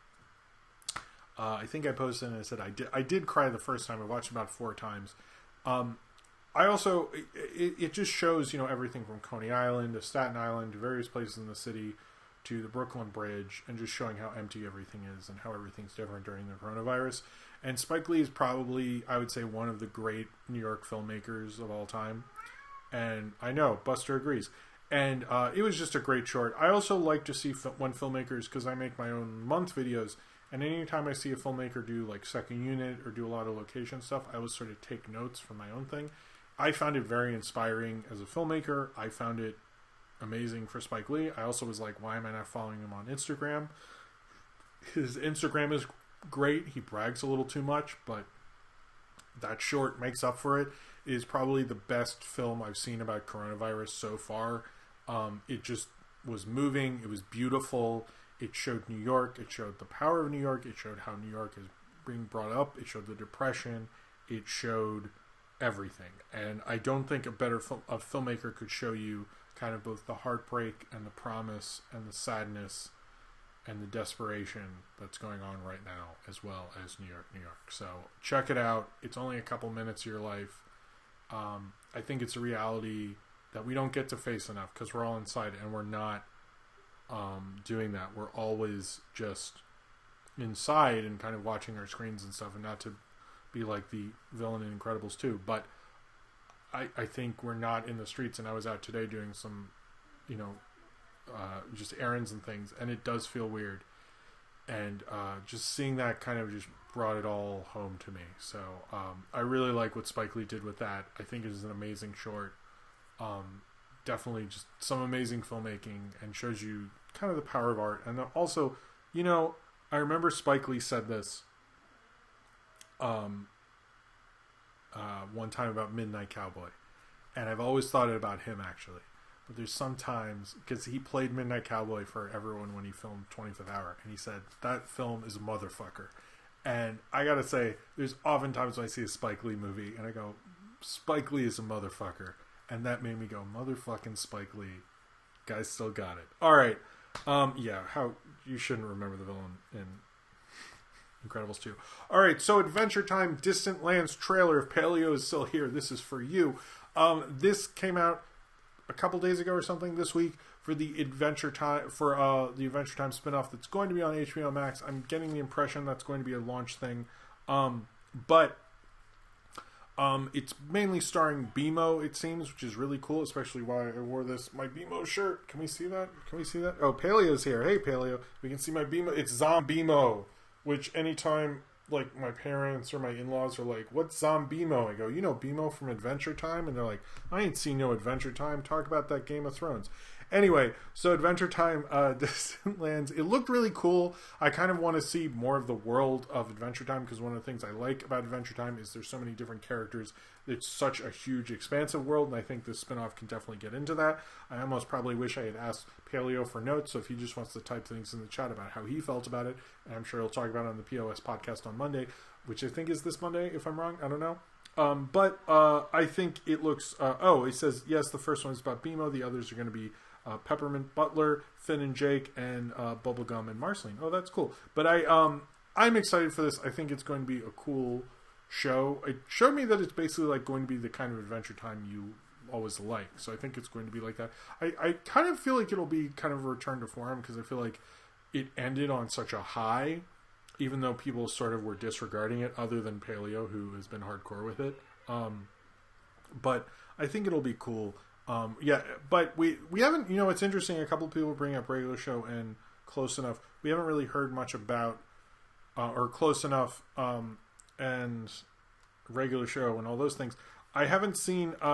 I think I posted and I said I did cry the first time. I watched it about 4 times. I also it just shows, you know, everything from Coney Island to Staten Island to various places in the city to the Brooklyn Bridge, and just showing how empty everything is and how everything's different during the coronavirus. And Spike Lee is probably, I would say, one of the great New York filmmakers of all time. And I know Buster agrees. And it was just a great short. I also like to see when filmmakers, because I make my own month videos, and anytime I see a filmmaker do like second unit or do a lot of location stuff, I always sort of take notes for my own thing. I found it very inspiring as a filmmaker. I found it amazing for Spike Lee. I also was like, why am I not following him on Instagram? His Instagram is great. He brags a little too much, but that short makes up for it. It is probably the best film I've seen about coronavirus so far. It just was moving. It was beautiful. It showed New York. It showed the power of New York. It showed how New York is being brought up. It showed the Depression. It showed everything. And I don't think a better a filmmaker could show you kind of both the heartbreak and the promise and the sadness and the desperation that's going on right now, as well as New York, New York. So check it out. It's only a couple minutes of your life. I think it's a reality that we don't get to face enough because we're all inside and we're not doing that. We're always just inside and kind of watching our screens and stuff, and not to be like the villain in Incredibles 2. But I think we're not in the streets, and I was out today doing some, you know, just errands and things, and it does feel weird. And just seeing that kind of just brought it all home to me. So I really like what Spike Lee did with that. I think it is an amazing short. Definitely just some amazing filmmaking, and shows you kind of the power of art. And also, you know, I remember Spike Lee said this one time about Midnight Cowboy, and I've always thought it about him actually. But there's sometimes, because he played Midnight Cowboy for everyone when he filmed 25th Hour, and he said that film is a motherfucker. And I gotta say, there's oftentimes when I see a Spike Lee movie and I go, Spike Lee is a motherfucker, and that made me go, motherfucking Spike Lee, guys still got it. All right, yeah, how you shouldn't remember the villain in Incredibles 2. All right, so Adventure Time Distant Lands trailer. If Paleo is still here, this is for you. This came out a couple days ago or something this week for the Adventure Time spinoff that's going to be on HBO Max. I'm getting the impression that's going to be a launch thing, but it's mainly starring BMO, it seems, which is really cool, especially why I wore my BMO shirt. Can we see that? Oh, Paleo's here. Hey, Paleo. We can see my BMO. It's Zombimo, which anytime like my parents or my in-laws are like, what's Zombimo? I go, you know BMO from Adventure Time? And they're like, I ain't seen no Adventure Time. Talk about that Game of Thrones. Anyway, so Adventure Time Distant Lands, it looked really cool. I kind of want to see more of the world of Adventure Time, because one of the things I like about Adventure Time is there's so many different characters. It's such a huge, expansive world, and I think this spinoff can definitely get into that. I almost probably wish I had asked Paleo for notes, so if he just wants to type things in the chat about how he felt about it, and I'm sure he'll talk about it on the POS podcast on Monday, which I think is this Monday, if I'm wrong. I don't know. But I think it looks... it says, yes, the first one is about BMO. The others are going to be Peppermint Butler, Finn and Jake, and Bubblegum and Marceline. Oh, that's cool. But I'm excited for this. I think it's going to be a cool show. It showed me that it's basically like going to be the kind of Adventure Time you always like. So I think it's going to be like that. I kind of feel like it'll be kind of a return to form, because I feel like it ended on such a high, even though people sort of were disregarding it, other than Paleo, who has been hardcore with it. but I think it'll be cool. Yeah, but we haven't, it's interesting. A couple of people bring up regular show and Close Enough. We haven't really heard much about, or Close Enough, and regular show and all those things. I haven't seen, we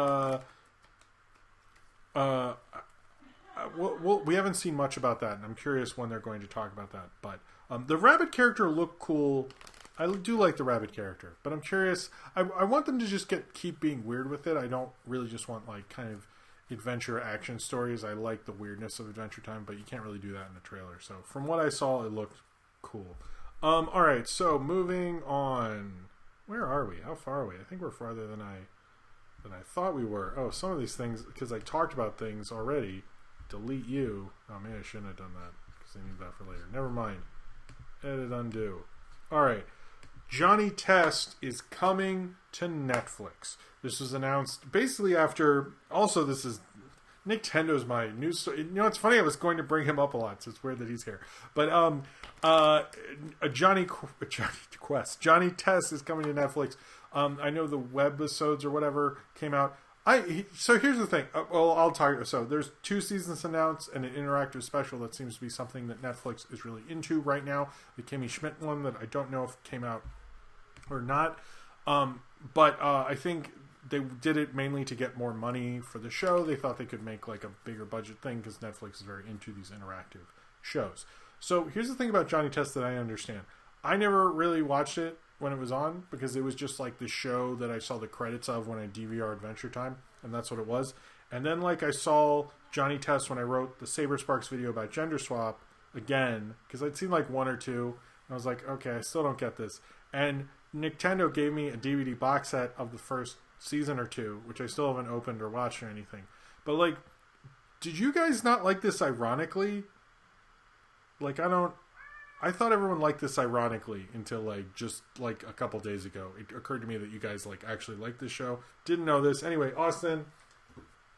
haven't seen much about that, and I'm curious when they're going to talk about that. But the rabbit character looked cool. I do like the rabbit character, but I'm curious. I want them to just keep being weird with it. I don't really just want like kind of adventure action stories. I like the weirdness of Adventure Time, but you can't really do that in the trailer. So from what I saw, it looked cool. All right, so moving on. Where are we? How far are we? I think we're farther than I thought we were. Oh, some of these things, because I talked about things already. Delete you. Oh, maybe I shouldn't have done that because I need that for later. Never mind. Edit, undo. All right. Johnny Test is coming to Netflix. This was announced basically after. Also, this is Nintendo's my news story. It's funny. I was going to bring him up a lot, so it's weird that he's here. But Johnny Test is coming to Netflix. I know the webisodes or whatever came out. So here's the thing. I'll talk. So there's 2 seasons announced and an interactive special that seems to be something that Netflix is really into right now. The Kimmy Schmidt one that I don't know if it came out or not. But I think they did it mainly to get more money for the show. They thought they could make like a bigger budget thing because Netflix is very into these interactive shows. So here's the thing about Johnny Test that I understand. I never really watched it when it was on because it was just like the show that I saw the credits of when I DVR Adventure Time, and that's what it was. And then like I saw Johnny Test when I wrote the Saber Sparks video about gender swap again because I'd seen like 1 or 2 and I was like, okay, I still don't get this. And Nintendo gave me a DVD box set of the first season or 2, which I still haven't opened or watched or anything. But like, did you guys not like this ironically? Like, I thought everyone liked this ironically until like just like a couple days ago. It occurred to me that you guys like actually like this show. Didn't know this. Anyway, Austin,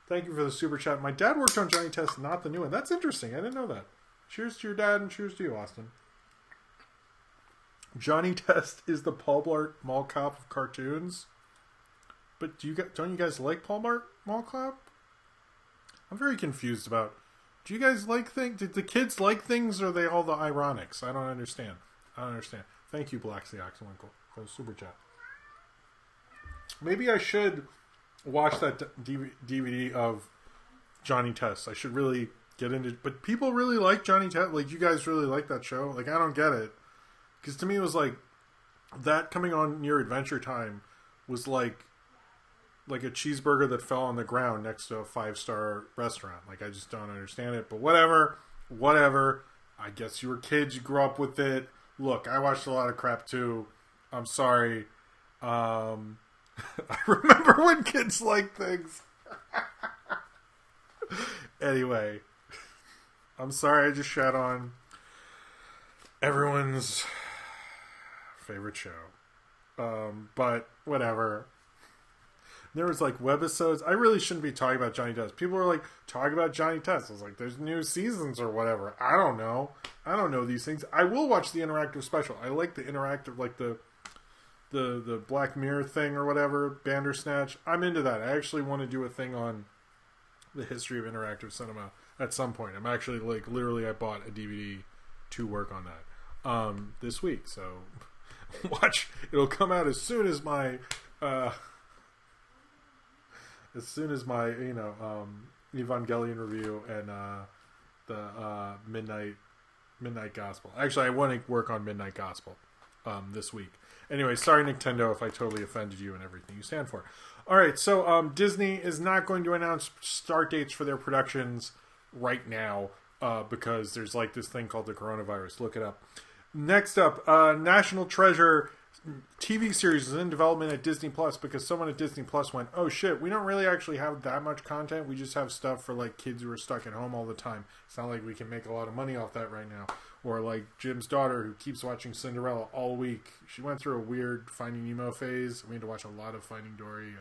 thank you for the super chat. My dad worked on Johnny Test, not the new one. That's interesting. I didn't know that. Cheers to your dad and cheers to you, Austin. Johnny Test is the Paul Blart Mall Cop of cartoons. But don't you guys like Paul Blart Mall Cop? I'm very confused about. Do you guys like things? Did the kids like things, or are they all the ironics? I don't understand. Thank you, Black the Oxywinkle, for the super chat. Maybe I should watch that DVD of Johnny Test. I should really get into. But people really like Johnny Test. Like, you guys really like that show. Like, I don't get it. Because to me, it was like that coming on near Adventure Time was like a cheeseburger that fell on the ground next to a 5-star restaurant. Like, I just don't understand it. But whatever. I guess you were kids. You grew up with it. Look, I watched a lot of crap too. I'm sorry. I remember when kids liked things. Anyway, I'm sorry I just shat on everyone's favorite show. But whatever. There was like webisodes. I really shouldn't be talking about Johnny Test. People were like, talking about Johnny Test. I was like, there's new seasons or whatever. I don't know these things. I will watch the interactive special. I like the interactive, like the Black Mirror thing or whatever, Bandersnatch. I'm into that. I actually want to do a thing on the history of interactive cinema at some point. I'm actually like, literally, I bought a DVD to work on that this week. So watch. It'll come out as soon as my Evangelion review and the Midnight Gospel. Actually, I want to work on Midnight Gospel this week. Anyway, sorry Nintendo if I totally offended you and everything you stand for. All right, so Disney is not going to announce start dates for their productions right now because there's like this thing called the coronavirus. Look it up. Next up, National Treasure TV series is in development at Disney Plus because someone at Disney Plus went, oh shit, we don't really actually have that much content. We just have stuff for like kids who are stuck at home all the time. It's not like we can make a lot of money off that right now. Or like Jim's daughter who keeps watching Cinderella all week. She went through a weird Finding Nemo phase. We had to watch a lot of Finding Dory.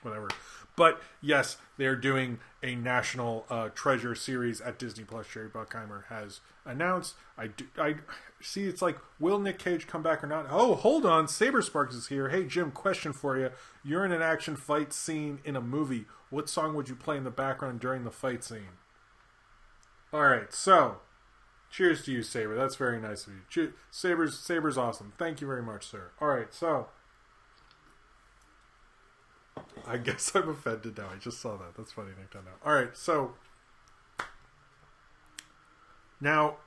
whatever. But yes, they're doing a national treasure series at Disney Plus. Jerry Bruckheimer has announced. I see. It's like, will Nick Cage come back or not? Oh, hold on. Saber Sparks is here. Hey Jim, question for you. You're in an action fight scene in a movie. What song would you play in the background during the fight scene? All right, so cheers to you, Saber. That's very nice of you. Saber's awesome. Thank you very much, sir. All right, so I guess I'm offended now. I just saw that. That's funny, Nintendo. All right, so now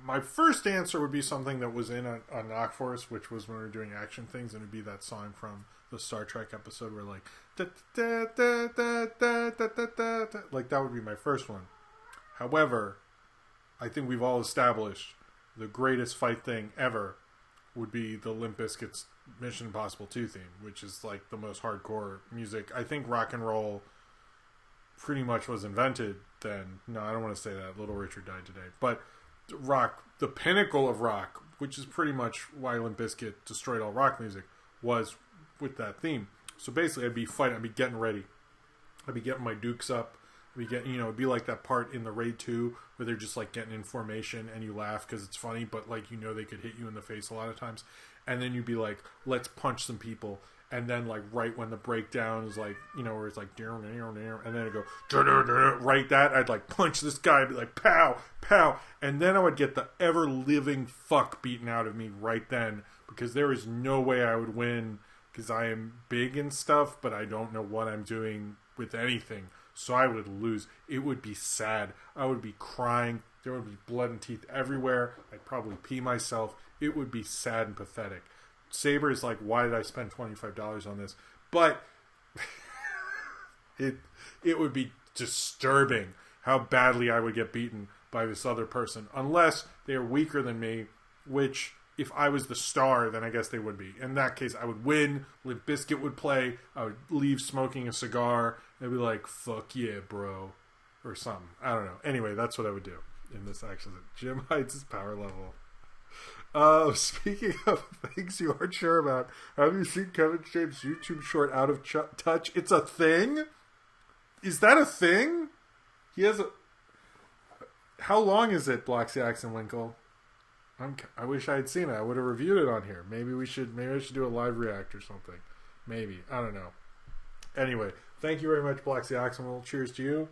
my first answer would be something that was in a Knock Force, which was when we were doing action things, and it'd be that song from the Star Trek episode where like da, da, da, da, da, da, da, da, da. Like that would be my first one. However, I think we've all established the greatest fight thing ever would be the Limp Bizkit's Mission Impossible 2 theme, which is like the most hardcore music. I think rock and roll pretty much was invented then. No, I don't want to say that. Little Richard died today. But rock, the pinnacle of rock, which is pretty much why Limp Bizkit destroyed all rock music, was with that theme. So basically, I'd be fighting, I'd be getting ready. I'd be getting my dukes up. We get, it'd be like that part in the Raid 2 where they're just like getting in formation and you laugh because it's funny, but like they could hit you in the face a lot of times. And then you'd be like, let's punch some people. And then like right when the breakdown is like, where it's like, and then it'd go, right that, I'd like punch this guy, I'd be like, pow, pow. And then I would get the ever living fuck beaten out of me right then because there is no way I would win because I am big and stuff, but I don't know what I'm doing with anything. So I would lose. It would be sad. I would be crying. There would be blood and teeth everywhere. I'd probably pee myself. It would be sad and pathetic. Saber is like, why did I spend $25 on this? But it would be disturbing how badly I would get beaten by this other person. Unless they are weaker than me, which if I was the star, then I guess they would be. In that case, I would win. Limp Bizkit would play. I would leave smoking a cigar. They'd be like, fuck yeah, bro. Or something. I don't know. Anyway, that's what I would do in this action. Jim hides his power level. Speaking of things you aren't sure about, have you seen Kevin James' YouTube short Out of Touch? It's a thing? Is that a thing? He has a... How long is it, Bloxy Axon Winkle? I wish I had seen it. I would have reviewed it on here. Maybe I should do a live react or something. Maybe. I don't know. Anyway, thank you very much, Bloxy Axel. Cheers to you.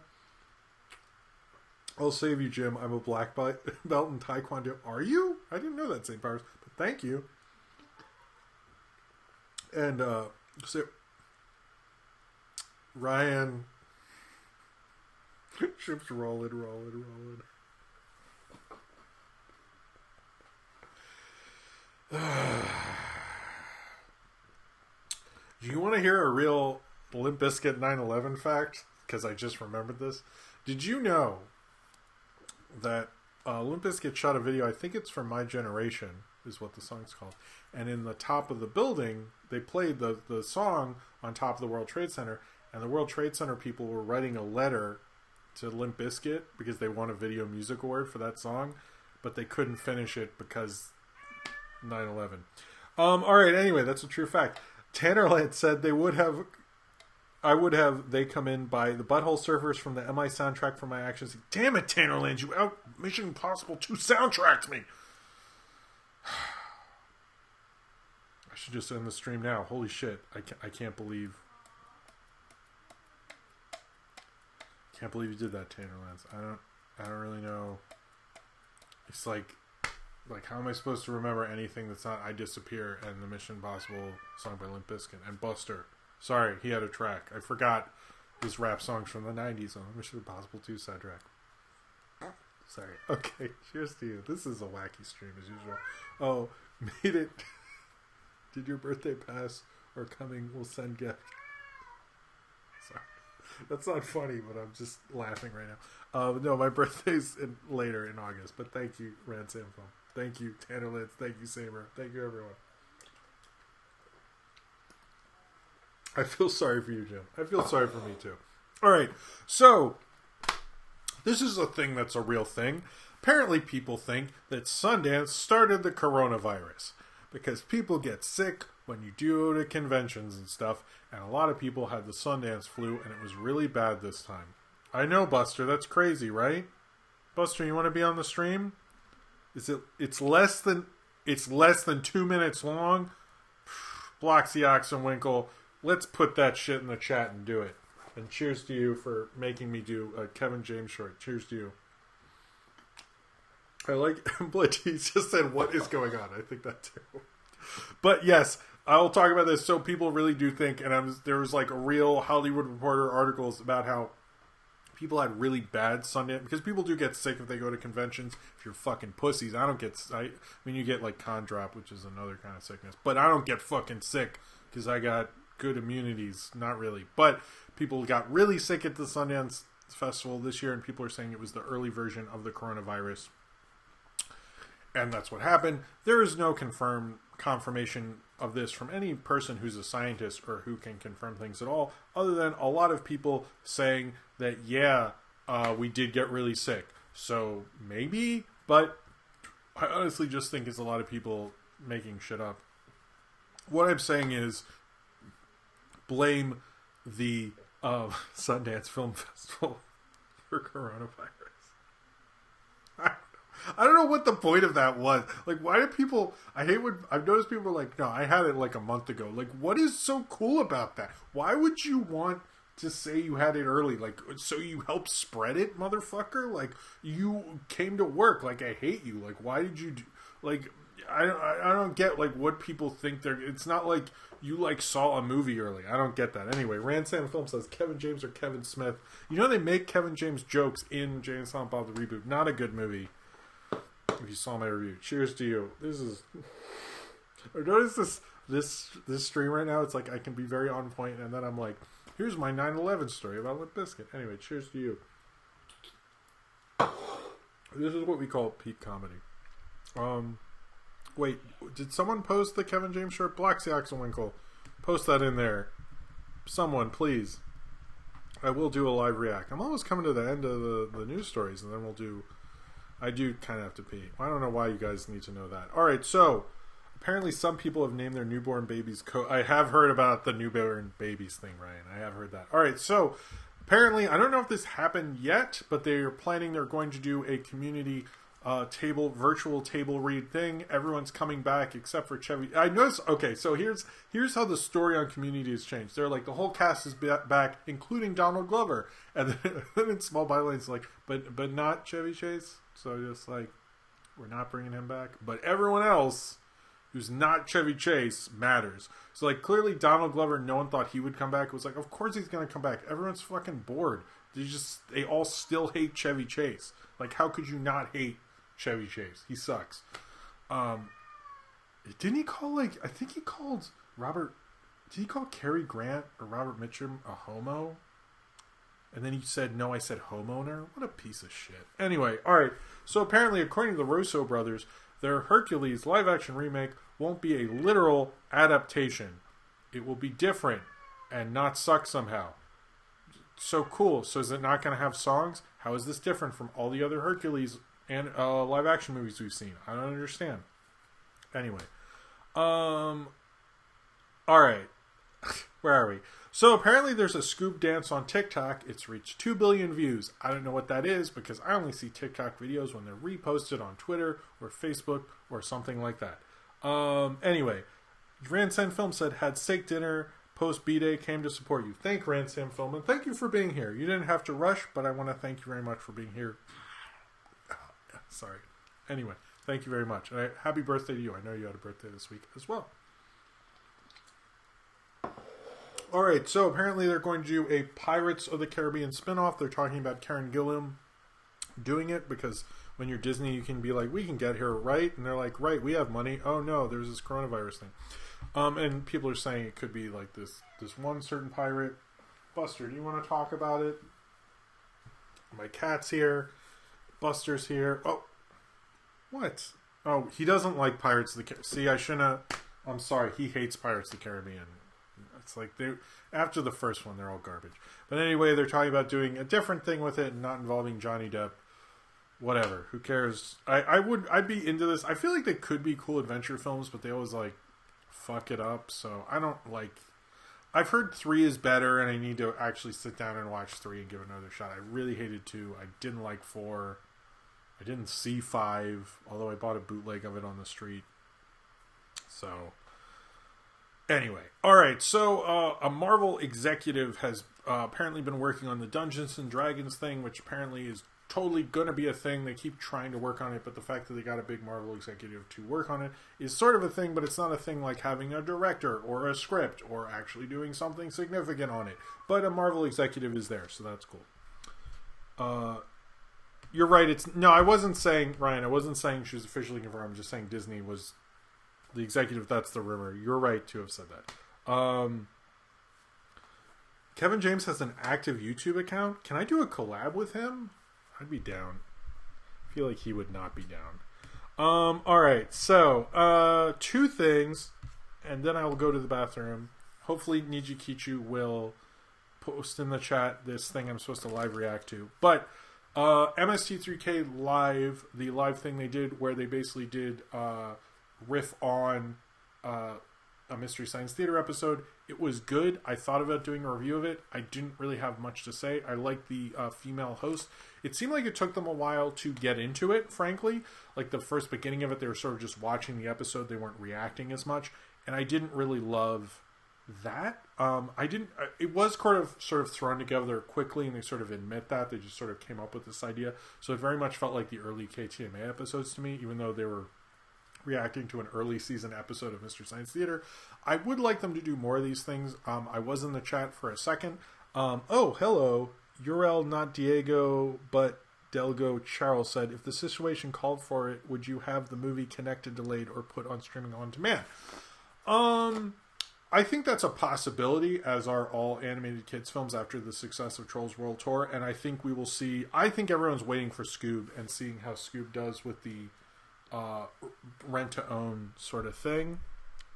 I'll save you, Jim. I'm a black belt in Taekwondo. Are you? I didn't know that, St. Powers. But thank you. And so Ryan, ships rolling. Do you want to hear a real Limp Bizkit 9/11 fact? Because I just remembered this. Did you know that Limp Bizkit shot a video? I think it's from My Generation, is what the song's called. And in the top of the building, they played the song on top of the World Trade Center. And the World Trade Center people were writing a letter to Limp Bizkit because they won a Video Music Award for that song. But they couldn't finish it because 9/11. Alright, anyway, that's a true fact. Tannerland said they come in by the Butthole Surfers from the MI soundtrack for my actions. Damn it, Tannerland, you out Mission Impossible 2 soundtracked me. I should just end the stream now. Holy shit. I can't believe you did that, Tannerlands. I don't really know. It's like how am I supposed to remember anything that's not I Disappear and the Mission Impossible song by Limp Bizkit and Buster? Sorry, he had a track. I forgot his rap songs from the 90s on the Mission Impossible 2 soundtrack. Sorry. Okay, cheers to you. This is a wacky stream as usual. Oh, made it. Did your birthday pass or coming? We'll send gift. Sorry. That's not funny, but I'm just laughing right now. No, my birthday's later in August, but thank you, Ransamfo. Thank you, Tanner Litz. Thank you, Saber. Thank you, everyone. I feel sorry for you, Jim. I feel sorry for me, too. All right. So, this is a thing that's a real thing. Apparently, people think that Sundance started the coronavirus because people get sick when you do go to conventions and stuff, and a lot of people had the Sundance flu, and it was really bad this time. I know, Buster, that's crazy, right? Buster, you want to be on the stream? It's less than 2 minutes long. Bloxy Oxenwinkle, let's put that shit in the chat and do it. And cheers to you for making me do a Kevin James short. Cheers to you. I like Blitz. He just said, "What is going on?" I think that too. But yes, I'll talk about this. So people really do think, and there was like a real Hollywood Reporter articles about how people had really bad Sundance, because people do get sick if they go to conventions. If you're fucking pussies, I mean, you get like con drop, which is another kind of sickness, but I don't get fucking sick because I got good immunities. Not really, but people got really sick at the Sundance Festival this year, and people are saying it was the early version of the coronavirus, and that's what happened. There is no confirmation of this from any person who's a scientist or who can confirm things at all, other than a lot of people saying that, we did get really sick. So maybe, but I honestly just think it's a lot of people making shit up. What I'm saying is blame the Sundance Film Festival for coronavirus. I don't know what the point of that was. Like, why do people... I hate when... I've noticed people are like, no, I had it like a month ago. Like, what is so cool about that? Why would you want to say you had it early? Like, so you helped spread it, motherfucker? Like, you came to work. Like, I hate you. Like, why did you do... Like, I don't get, like, what people think they're... It's not like you, like, saw a movie early. I don't get that. Anyway, Ransan Film says Kevin James or Kevin Smith. You know they make Kevin James jokes in Jay and Silent Bob the Reboot. Not a good movie. If you saw my review. Cheers to you. This is... I notice this stream right now, it's like I can be very on point, and then I'm like, here's my 9/11 story about Limp Bizkit. Anyway, cheers to you. This is what we call peak comedy. Wait, did someone post the Kevin James shirt? Bloxy Oxenwinkle. Post that in there. Someone, please. I will do a live react. I'm almost coming to the end of the news stories, and then we'll do... I do kind of have to pee. I don't know why you guys need to know that. All right, so apparently some people have named their newborn babies. I have heard about the newborn babies thing, Ryan. I have heard that. All right, so apparently, I don't know if this happened yet, but they're going to do a community virtual table read thing. Everyone's coming back except for Chevy. I noticed. Okay, so here's how the story on Community has changed. They're like, the whole cast is back, including Donald Glover, and then in small bylines like, but not Chevy Chase. So just like, we're not bringing him back, but everyone else who's not Chevy Chase matters. So like, clearly Donald Glover, no one thought he would come back. It was like, of course he's gonna come back. Everyone's fucking bored. They all still hate Chevy Chase. Like, how could you not hate Chevy Chase? He sucks. Didn't he call, like, I think he called Robert, did he call Cary Grant or Robert Mitchum a homo? And then he said, no, I said homeowner. What a piece of shit. Anyway, alright. So apparently, according to the Russo brothers, their Hercules live-action remake won't be a literal adaptation. It will be different and not suck somehow. So cool. So is it not going to have songs? How is this different from all the other Hercules and live-action movies we've seen? I don't understand. Anyway. Alright. Where are we? So apparently there's a Scoob dance on TikTok. It's reached 2 billion views. I don't know what that is because I only see TikTok videos when they're reposted on Twitter or Facebook or something like that. Anyway, Ransan Film said, had steak dinner post B-Day, came to support you. Thank Ransan Film, and thank you for being here. You didn't have to rush, but I want to thank you very much for being here. Sorry. Anyway, thank you very much. And happy birthday to you. I know you had a birthday this week as well. Alright, so apparently they're going to do a Pirates of the Caribbean spinoff. They're talking about Karen Gillan doing it because when you're Disney, you can be like, we can get here, right? And they're like, right, we have money. Oh no, there's this coronavirus thing. And people are saying it could be like this one certain pirate. Buster, do you want to talk about it? My cat's here. Buster's here. Oh, what? Oh, he doesn't like Pirates of the Caribbean. See, I shouldn't have... I'm sorry, he hates Pirates of the Caribbean. It's like after the first one, they're all garbage. But anyway, they're talking about doing a different thing with it and not involving Johnny Depp. Whatever. Who cares? I'd be into this. I feel like they could be cool adventure films, but they always like fuck it up. So I don't like. I've heard 3 is better, and I need to actually sit down and watch 3 and give it another shot. I really hated 2. I didn't like 4. I didn't see 5, although I bought a bootleg of it on the street. So, anyway. Alright, so a Marvel executive has apparently been working on the Dungeons and Dragons thing, which apparently is totally going to be a thing. They keep trying to work on it, but the fact that they got a big Marvel executive to work on it is sort of a thing, but it's not a thing like having a director or a script or actually doing something significant on it. But a Marvel executive is there, so that's cool. You're right. I wasn't saying, Ryan, I wasn't saying she was officially confirmed. I'm just saying Disney was the executive. That's the rumor. You're right to have said that. Kevin James has an active YouTube account. Can I do a collab with him? I'd be down. I feel like he would not be down. Alright, so 2 things, and then I will go to the bathroom. Hopefully Niji Kichu will post in the chat this thing I'm supposed to live react to. But MST3K Live, the live thing they did where they basically did riff on a Mystery Science Theater episode. It was good. I thought about doing a review of it. I didn't really have much to say. I liked the female host. It seemed like it took them a while to get into it, frankly. Like the first beginning of it, they were sort of just watching the episode. They weren't reacting as much. And I didn't really love that. It was sort of thrown together quickly, and they sort of admit that. They just sort of came up with this idea. So it very much felt like the early KTMA episodes to me, even though they were reacting to an early season episode of Mystery Science Theater. I would like them to do more of these things. I was in the chat for a second. Oh, hello. Uriel, not Diego, but Delgo Charles said, if the situation called for it, would you have the movie connected, delayed, or put on streaming on demand? I think that's a possibility, as are all animated kids films after the success of Trolls World Tour, and I think we will see. I think everyone's waiting for Scoob and seeing how Scoob does with the rent-to-own sort of thing.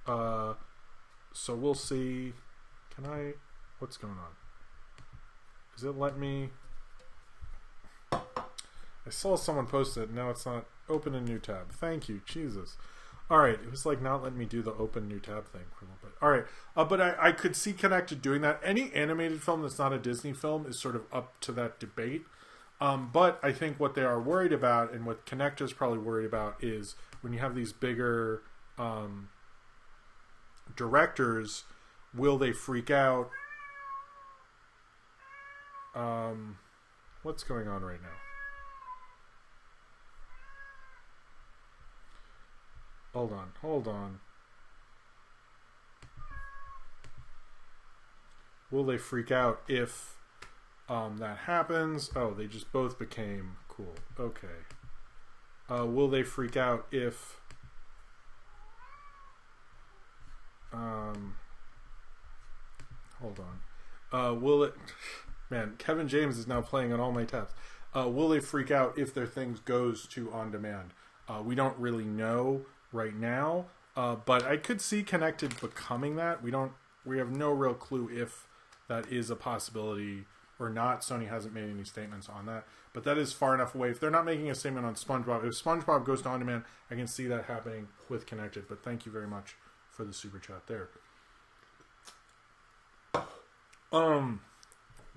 So we'll see. What's going on? Does it let me? I saw someone post it. Now it's not. Open a new tab. Thank you. Jesus. Alright. It was like not letting me do the open new tab thing for a little bit. Alright. But I could see Connected doing that. Any animated film that's not a Disney film is sort of up to that debate. But I think what they are worried about, and what Connector's probably worried about, is when you have these bigger directors, will they freak out? What's going on right now? Hold on. Will they freak out if that happens? Oh, they just both became cool. Okay. Will they freak out if hold on. Will it Man, Kevin James is now playing on all my tabs. Will they freak out if their thing goes to on demand? We don't really know right now, but I could see Connected becoming that. We have no real clue if that is a possibility or not. Sony hasn't made any statements on that, but that is far enough away. If they're not making a statement on SpongeBob, if SpongeBob goes to on demand, I can see that happening with Connected. But thank you very much for the super chat there.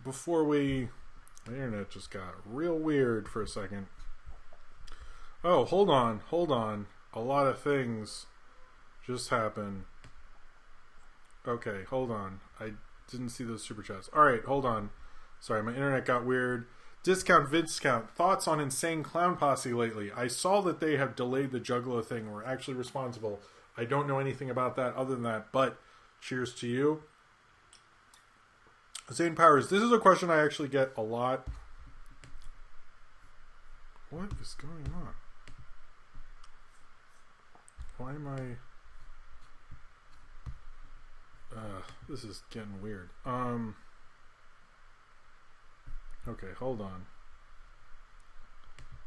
Before the internet just got real weird for a second. Oh, hold on. A lot of things just happened. Okay, hold on. I didn't see those super chats. Alright, hold on. Sorry, my internet got weird. Discount Vidscount. Thoughts on Insane Clown Posse lately? I saw that they have delayed the Juggalo thing and were actually responsible. I don't know anything about that other than that, but cheers to you. Zane Powers, this is a question I actually get a lot. What is going on? Why am I... this is getting weird. Okay, hold on.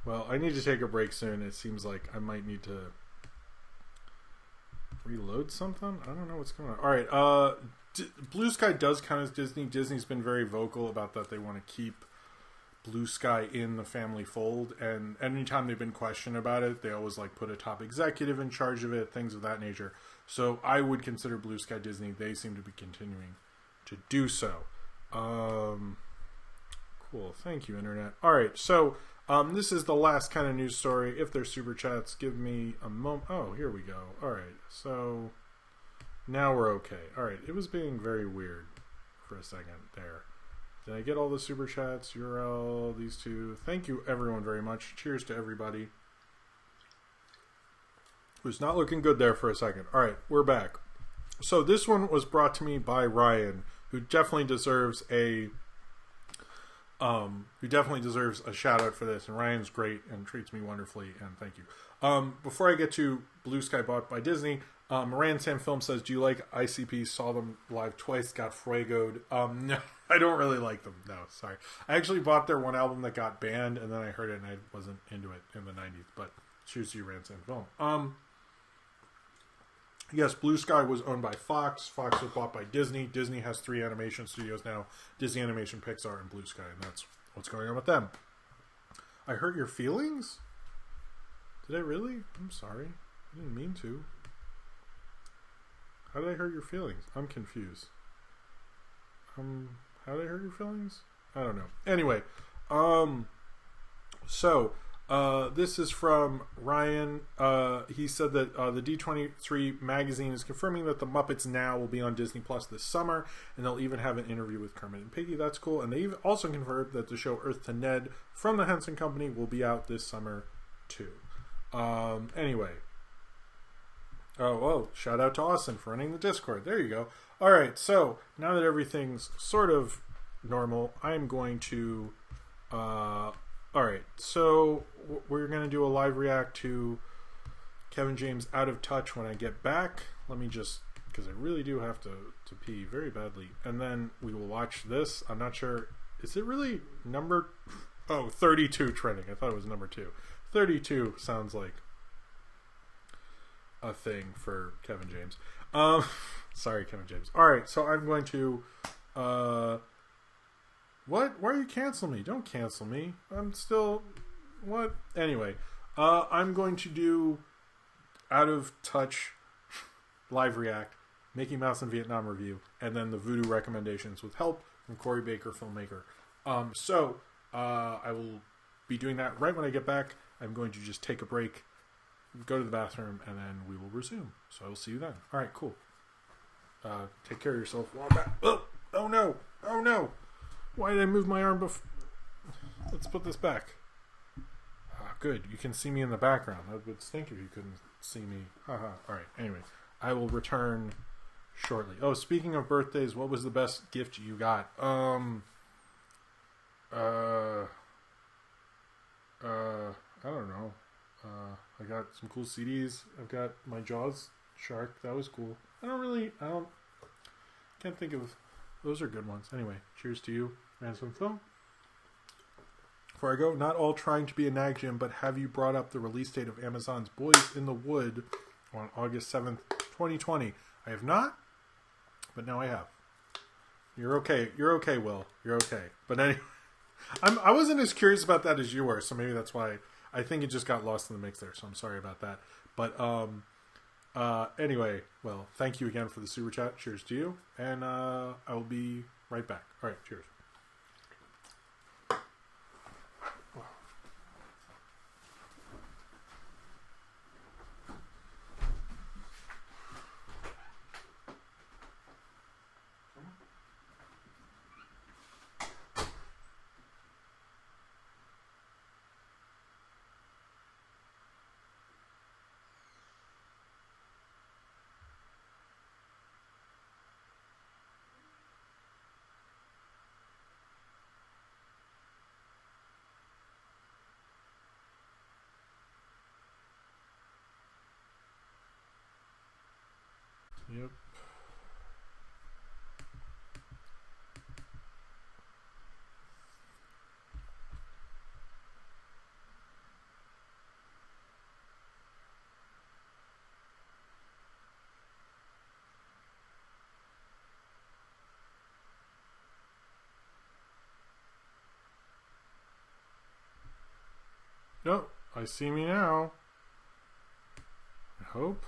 Well, I need to take a break soon. It seems like I might need to reload something. I don't know what's going on. Alright, Blue Sky does count as Disney. Disney's been very vocal about that. They want to keep Blue Sky in the family fold, and anytime they've been questioned about it, they always like put a top executive in charge of it, things of that nature. So I would consider Blue Sky Disney. They seem to be continuing to do so. Cool. Thank you, Internet. All right. So this is the last kind of news story. If there's super chats, give me a moment. Oh, here we go. All right. So now we're okay. All right. It was being very weird for a second there. Did I get all the super chats? URL, these two. Thank you, everyone, very much. Cheers to everybody. It was not looking good there for a second. All right, we're back. So this one was brought to me by Ryan, who definitely deserves a shout out for this. And Ryan's great and treats me wonderfully, and thank you. Before I get to Blue Sky bought by Disney, Moran Sam Film says, do you like ICP? Saw them live twice, got fuegoed. No, I don't really like them. No, sorry. I actually bought their one album that got banned, and then I heard it and I wasn't into it in the 90s. But cheers to you, Moran Sam Film. Yes, Blue Sky was owned by Fox. Fox was bought by Disney. Disney has 3 animation studios now. Disney Animation, Pixar, and Blue Sky. And that's what's going on with them. I hurt your feelings? Did I really? I'm sorry. I didn't mean to. How did I hurt your feelings? I'm confused. How did I hurt your feelings? I don't know. Anyway, this is from Ryan. He said that the D23 magazine is confirming that the Muppets Now will be on Disney Plus this summer, and they'll even have an interview with Kermit and Piggy. That's cool. And they also confirmed that the show Earth to Ned from the Henson Company will be out this summer too. Anyway. Oh, shout out to Austin for running the Discord. There you go. All right, so now that everything's sort of normal, I'm going to... all right, so we're going to do a live react to Kevin James' Out of Touch when I get back. Let me just... because I really do have to pee very badly. And then we will watch this. I'm not sure... Is it really number... Oh, 32 trending. I thought it was number 2. 32 sounds like a thing for Kevin James. Sorry, Kevin James. All right, so I'm going to... What? Why are you canceling me? Don't cancel me. I'm still... What? Anyway, I'm going to do Out of Touch live react, Mickey Mouse in Vietnam review, and then the Vudu recommendations with help from Corey Baker, filmmaker. I will be doing that right when I get back. I'm going to just take a break, go to the bathroom, and then we will resume. So I will see you then. All right, cool. Take care of yourself while I'm back. Oh no! Oh no! Why did I move my arm Let's put this back. Good. You can see me in the background. That would stink if you couldn't see me. Haha. All right. Anyway, I will return shortly. Oh, speaking of birthdays, what was the best gift you got? I don't know. I got some cool CDs. I've got my Jaws shark. That was cool. Can't think of... Those are good ones. Anyway, cheers to you, Ransom Film. Before I go, not all trying to be a nag, Jim, but have you brought up the release date of Amazon's Boys in the Wood on August 7th, 2020? I have not, but now I have. You're okay. You're okay, Will. You're okay. But anyway, I wasn't as curious about that as you were, so maybe that's why. I think it just got lost in the mix there, so I'm sorry about that. But anyway, well, thank you again for the super chat. Cheers to you, and I will be right back. All right, cheers. Yep. Oh, I see me now. I hope.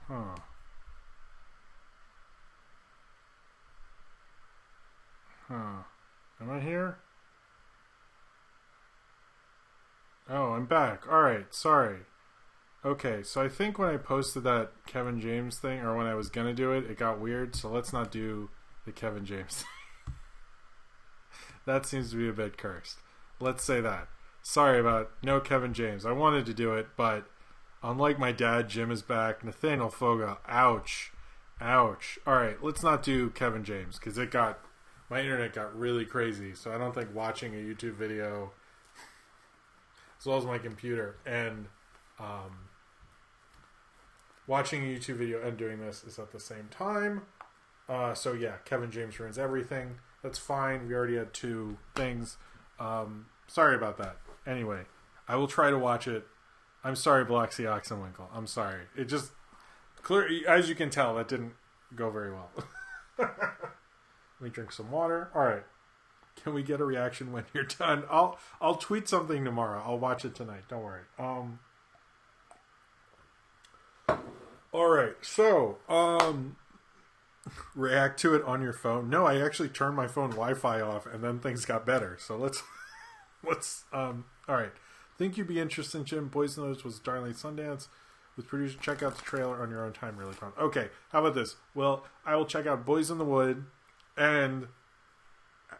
Huh. Huh. Am I here? Oh, I'm back. Alright, sorry. Okay, so I think when I posted that Kevin James thing, or when I was gonna do it, it got weird, so let's not do the Kevin James thing. That seems to be a bit cursed. Let's say that. Sorry about no Kevin James. I wanted to do it, but unlike my dad, Jim is back. Nathaniel Foga, ouch. Ouch. Alright, let's not do Kevin James, because my internet got really crazy, so I don't think watching a YouTube video, as well as my computer, and watching a YouTube video and doing this is at the same time. So yeah, Kevin James ruins everything. That's fine. We already had 2 things. Sorry about that. Anyway, I will try to watch it. I'm sorry, Biloxi Oxenwinkle. I'm sorry. It just clear, as you can tell, that didn't go very well. Let me drink some water. All right. Can we get a reaction when you're done? I'll tweet something tomorrow. I'll watch it tonight. Don't worry. All right. So, react to it on your phone. No, I actually turned my phone Wi-Fi off, and then things got better. So let's all right. Think you'd be interested in Jim? Boys Knows was Darling Sundance with producer. Check out the trailer on your own time. Really fun. Okay. How about this? Well, I will check out Boys in the Wood and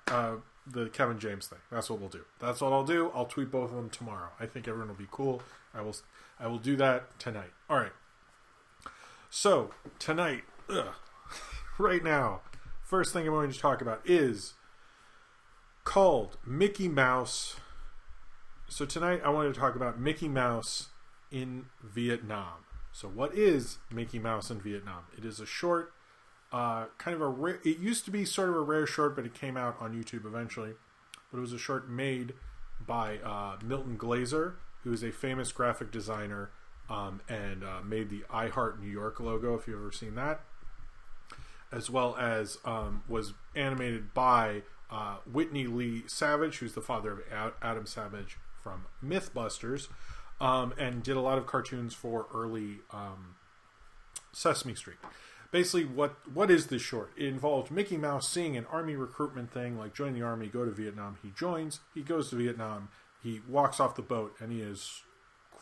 the Kevin James thing. That's what we'll do. That's what I'll do. I'll tweet both of them tomorrow. I think everyone will be cool. I will do that tonight. All right. So tonight, right now, first thing I'm going to talk about is called Mickey Mouse. So tonight I wanted to talk about Mickey Mouse in Vietnam. So what is Mickey Mouse in Vietnam? It is a short, kind of a rare, it used to be sort of a rare short, but it came out on YouTube eventually. But it was a short made by Milton Glaser, who is a famous graphic designer, and made the I Heart New York logo, if you've ever seen that, as well as was animated by Whitney Lee Savage, who's the father of Adam Savage from Mythbusters, and did a lot of cartoons for early Sesame Street. Basically, what is this short? It involved Mickey Mouse seeing an army recruitment thing, like join the army, go to Vietnam. He joins, he goes to Vietnam, he walks off the boat, and he is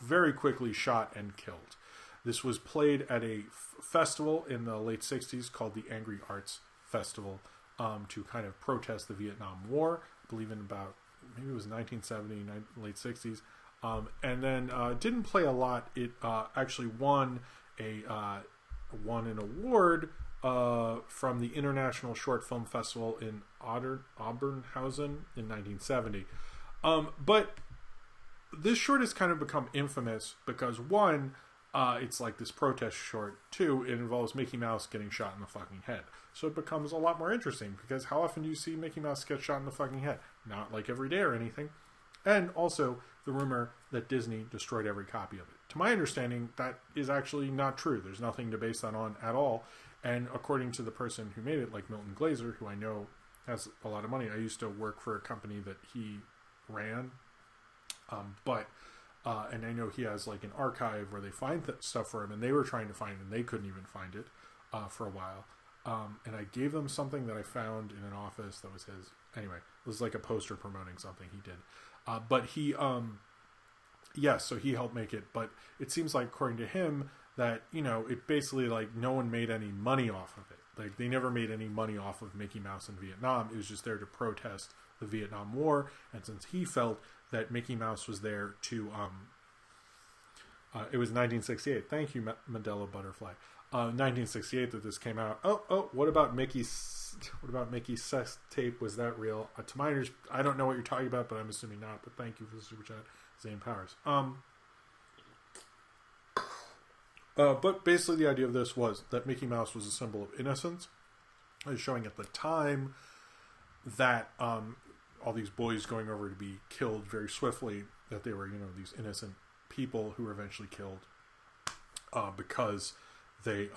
very quickly shot and killed. This was played at a festival in the late 60s called the Angry Arts Festival, to kind of protest the Vietnam War. I believe in about, maybe it was 1970, late 60s. And then didn't play a lot. It actually won an award from the International Short Film Festival in Obernhausen in 1970. But this short has kind of become infamous because, one, it's like this protest short. 2, it involves Mickey Mouse getting shot in the fucking head. So it becomes a lot more interesting because how often do you see Mickey Mouse get shot in the fucking head? Not like every day or anything. And also the rumor that Disney destroyed every copy of it. To my understanding, that is actually not true. There's nothing to base that on at all. And according to the person who made it, like Milton Glaser, who I know has a lot of money, I used to work for a company that he ran. And I know he has like an archive where they find stuff for him, and they were trying to find it, and they couldn't even find it for a while. And I gave them something that I found in an office that was his. Anyway, it was like a poster promoting something he did. But he, so he helped make it. But it seems like, according to him, that, it basically, like, no one made any money off of it. Like, they never made any money off of Mickey Mouse in Vietnam. It was just there to protest the Vietnam War. And since he felt that Mickey Mouse was there to, it was 1968. Thank you, Mandela Butterfly. 1968 that this came out. What about Mickey's sex tape? Was that real? To my understanding, I don't know what you're talking about, but I'm assuming not. But thank you for the super chat, Zane Powers. But basically the idea of this was that Mickey Mouse was a symbol of innocence. It was showing at the time that all these boys going over to be killed very swiftly, that they were, these innocent people who were eventually killed because they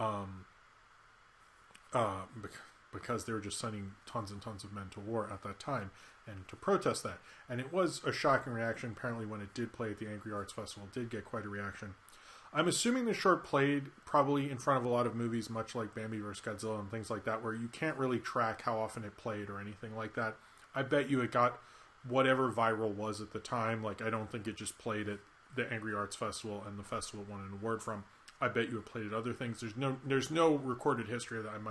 because they were just sending tons and tons of men to war at that time, and to protest that. And it was a shocking reaction. Apparently when it did play at the Angry Arts Festival, it did get quite a reaction. I'm assuming the short played probably in front of a lot of movies, much like Bambi vs. Godzilla and things like that, where you can't really track how often it played or anything like that. I bet you it got whatever viral was at the time. Like, I don't think it just played at the Angry Arts Festival and the festival won an award from. I bet you it played at other things. There's no recorded history of that. It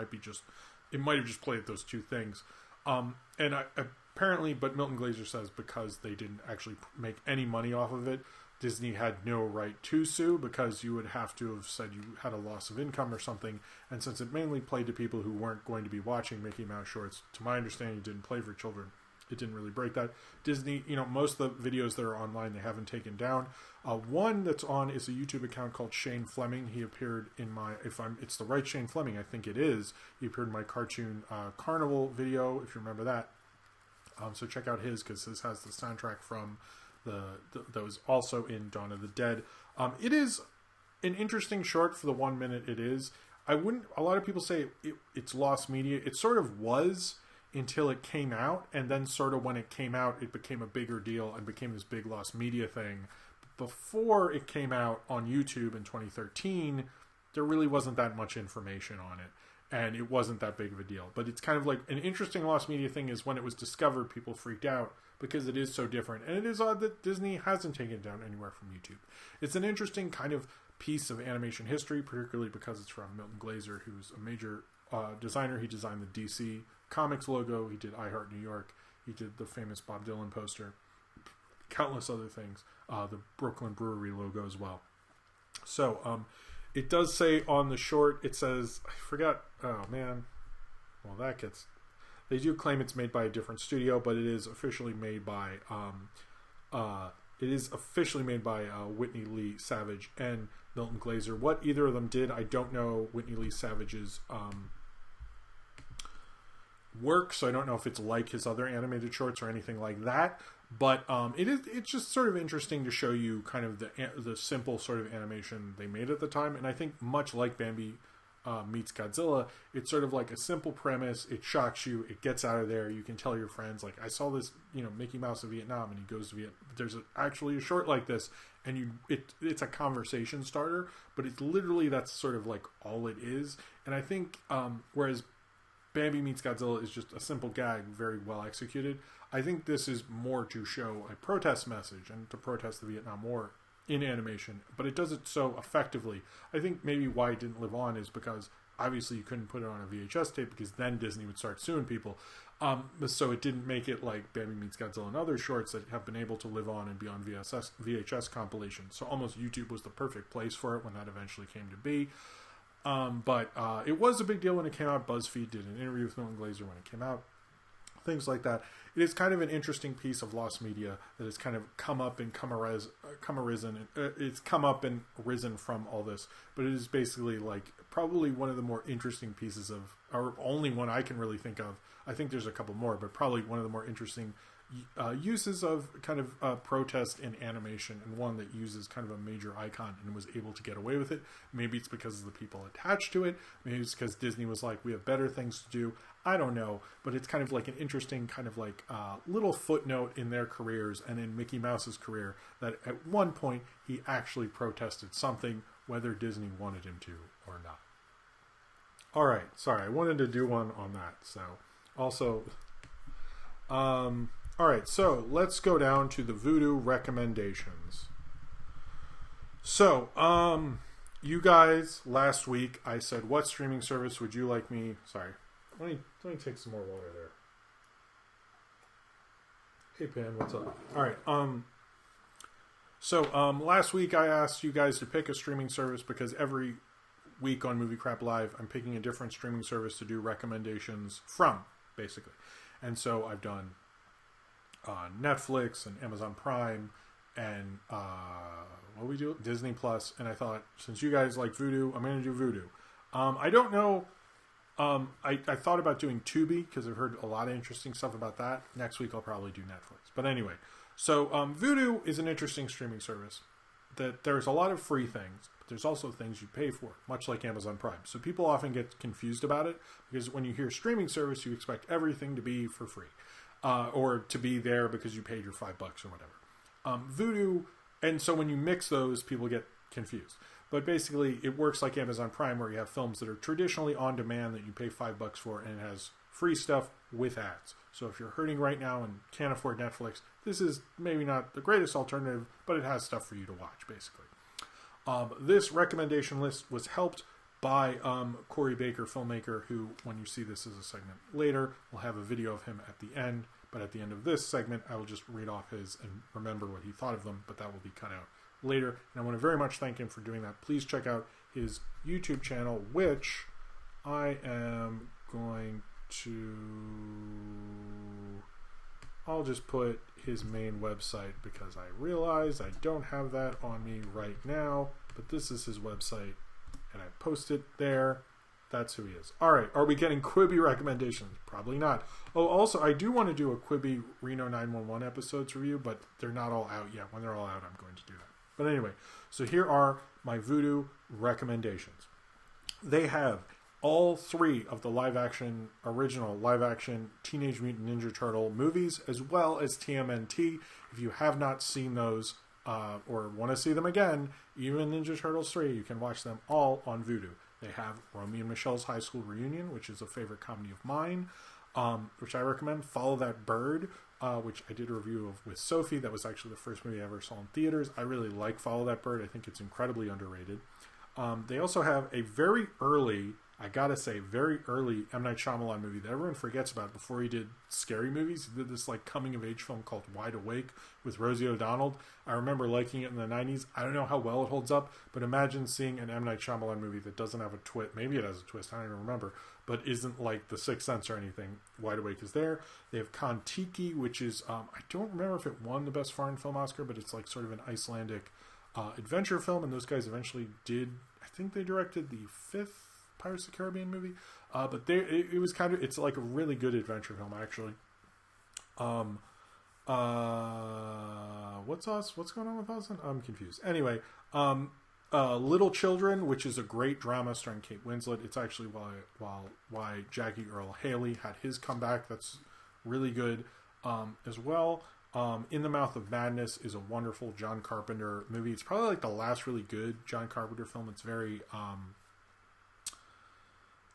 might have just played at those two things. Apparently, but Milton Glaser says because they didn't actually make any money off of it, Disney had no right to sue, because you would have to have said you had a loss of income or something. And since it mainly played to people who weren't going to be watching Mickey Mouse shorts, to my understanding, it didn't play for children. It didn't really break that. Disney, most of the videos that are online, they haven't taken down. One that's on is a YouTube account called Shane Fleming. He appeared in it's the right Shane Fleming, I think it is. He appeared in my cartoon Carnival video, if you remember that. So check out his, because his has the soundtrack from that was also in Dawn of the Dead. It is an interesting short for the 1 minute it is. A lot of people say it's lost media. It sort of was until it came out, and then sort of when it came out, it became a bigger deal and became this big lost media thing. Before it came out on YouTube in 2013, there really wasn't that much information on it, and it wasn't that big of a deal. But it's kind of like an interesting lost media thing is when it was discovered, people freaked out because it is so different. And it is odd that Disney hasn't taken it down anywhere from YouTube. It's an interesting kind of piece of animation history, particularly because it's from Milton Glaser, who's a major designer. He designed the DC Comics logo. He did I Heart New York. He did the famous Bob Dylan poster. Countless other things. The Brooklyn Brewery logo as well. So, it does say on the short, it says, I forgot, oh man, well they do claim it's made by a different studio, but it is officially made by, Whitney Lee Savage and Milton Glaser. What either of them did, I don't know Whitney Lee Savage's, work, so I don't know if it's like his other animated shorts or anything like that, but it's just sort of interesting to show you kind of the simple sort of animation they made at the time. And I think much like Bambi meets Godzilla, it's sort of like a simple premise. It shocks you, it gets out of there, you can tell your friends, like, I saw this, Mickey Mouse in Vietnam, and he goes to Vietnam. There's actually a short like this, and it's a conversation starter, but it's literally, that's sort of like all it is. And I think whereas Bambi meets Godzilla is just a simple gag, very well executed, I think this is more to show a protest message and to protest the Vietnam War in animation, but it does it so effectively. I think maybe why it didn't live on is because obviously you couldn't put it on a VHS tape, because then Disney would start suing people. So it didn't make it like Bambi meets Godzilla and other shorts that have been able to live on and be on VHS compilations. So almost YouTube was the perfect place for it when that eventually came to be. But it was a big deal when it came out. BuzzFeed did an interview with Milton Glaser when it came out. Things like that. It is kind of an interesting piece of lost media that has kind of come up and it's come up and risen from all this. But it is basically like probably one of the more interesting pieces of, or only one I can really think of. I think there's a couple more, but probably one of the more interesting uses of kind of protest in animation, and one that uses kind of a major icon and was able to get away with it. Maybe it's because of the people attached to it. Maybe it's because Disney was like, we have better things to do. I don't know, but it's kind of like an interesting kind of like little footnote in their careers and in Mickey Mouse's career that at one point he actually protested something, whether Disney wanted him to or not. All right, sorry, I wanted to do one on that. So also, all right, so let's go down to the Vudu recommendations. So, you guys, last week I said, what streaming service would you like me... Sorry, let me take some more water there. Hey, Pan, what's up? All right, last week I asked you guys to pick a streaming service because every week on Movie Crap Live, I'm picking a different streaming service to do recommendations from, basically. And so I've done Netflix and Amazon Prime and what we do, Disney Plus. And I thought, since you guys like Vudu, I'm going to do Vudu. I don't know. I thought about doing Tubi because I've heard a lot of interesting stuff about that. Next week I'll probably do Netflix. But anyway, so Vudu is an interesting streaming service. That there's a lot of free things, but there's also things you pay for, much like Amazon Prime. So people often get confused about it because when you hear streaming service, you expect everything to be for free. Or to be there because you paid your $5 or whatever. Vudu, and so when you mix those, people get confused. But basically, it works like Amazon Prime, where you have films that are traditionally on demand that you pay $5 for, and it has free stuff with ads. So if you're hurting right now and can't afford Netflix, this is maybe not the greatest alternative, but it has stuff for you to watch, basically. This recommendation list was helped by Corey Baker, filmmaker, who, when you see this as a segment later, will have a video of him at the end. But at the end of this segment, I will just read off his and remember what he thought of them, but that will be cut out later. And I want to very much thank him for doing that. Please check out his YouTube channel, which I am going to... I'll just put his main website because I realize I don't have that on me right now, but this is his website, and I post it there. That's who he is. All right, are we getting Quibi recommendations? Probably not. Oh, also, I do want to do a Quibi Reno 911 episodes review, but they're not all out yet. When they're all out, I'm going to do that. But anyway, so here are my Vudu recommendations. They have all 3 of the original live-action Teenage Mutant Ninja Turtle movies, as well as TMNT. If you have not seen those or want to see them again, even Ninja Turtles 3, you can watch them all on Vudu. They have Romy and Michelle's High School Reunion, which is a favorite comedy of mine, which I recommend. Follow That Bird, which I did a review of with Sophie. That was actually the first movie I ever saw in theaters. I really like Follow That Bird. I think it's incredibly underrated. They also have a very early M. Night Shyamalan movie that everyone forgets about before he did scary movies. He did this like coming-of-age film called Wide Awake with Rosie O'Donnell. I remember liking it in the 90s. I don't know how well it holds up, but imagine seeing an M. Night Shyamalan movie that doesn't have a twist. Maybe it has a twist, I don't even remember, but isn't like The Sixth Sense or anything. Wide Awake is there. They have Kon-Tiki, which is, I don't remember if it won the Best Foreign Film Oscar, but it's like sort of an Icelandic adventure film, and those guys eventually did, I think they directed the 5th Pirates of the Caribbean movie, but it was kind of, it's like a really good adventure film, actually. What's going on with us? I'm confused. Anyway, Little Children, which is a great drama starring Kate Winslet. It's actually why Jackie Earle Haley had his comeback. That's really good as well. In the Mouth of Madness is a wonderful John Carpenter movie. It's probably like the last really good John Carpenter film. It's very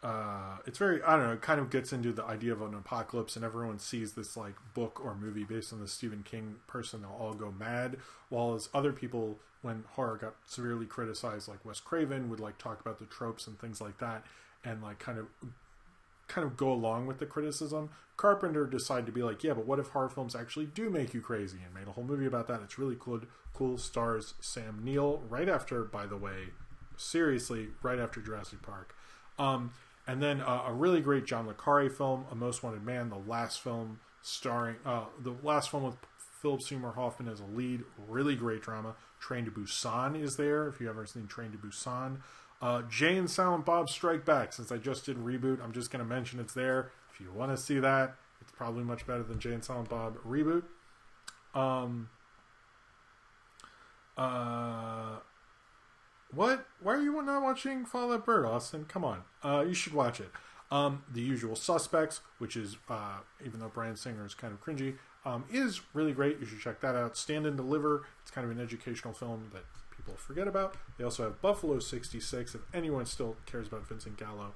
I don't know, it kind of gets into the idea of an apocalypse, and everyone sees this like book or movie based on the Stephen King person, they'll all go mad, while as other people, when horror got severely criticized, like Wes Craven, would like talk about the tropes and things like that, and like kind of go along with the criticism. Carpenter decided to be like, yeah, but what if horror films actually do make you crazy, and made a whole movie about that. It's really cool. Stars Sam Neill, right after, by the way, seriously, right after Jurassic Park. And then a really great John le Carre film, A Most Wanted Man, the last film with Philip Seymour Hoffman as a lead, really great drama. Train to Busan is there, if you've ever seen Train to Busan. Jay and Silent Bob Strike Back, since I just did Reboot, I'm just going to mention it's there. If you want to see that, it's probably much better than Jay and Silent Bob Reboot. What? Why are you not watching Follow That Bird, Austin? Come on. You should watch it. The Usual Suspects, which is, even though Bryan Singer is kind of cringy, is really great. You should check that out. Stand and Deliver. It's kind of an educational film that people forget about. They also have Buffalo 66, if anyone still cares about Vincent Gallo.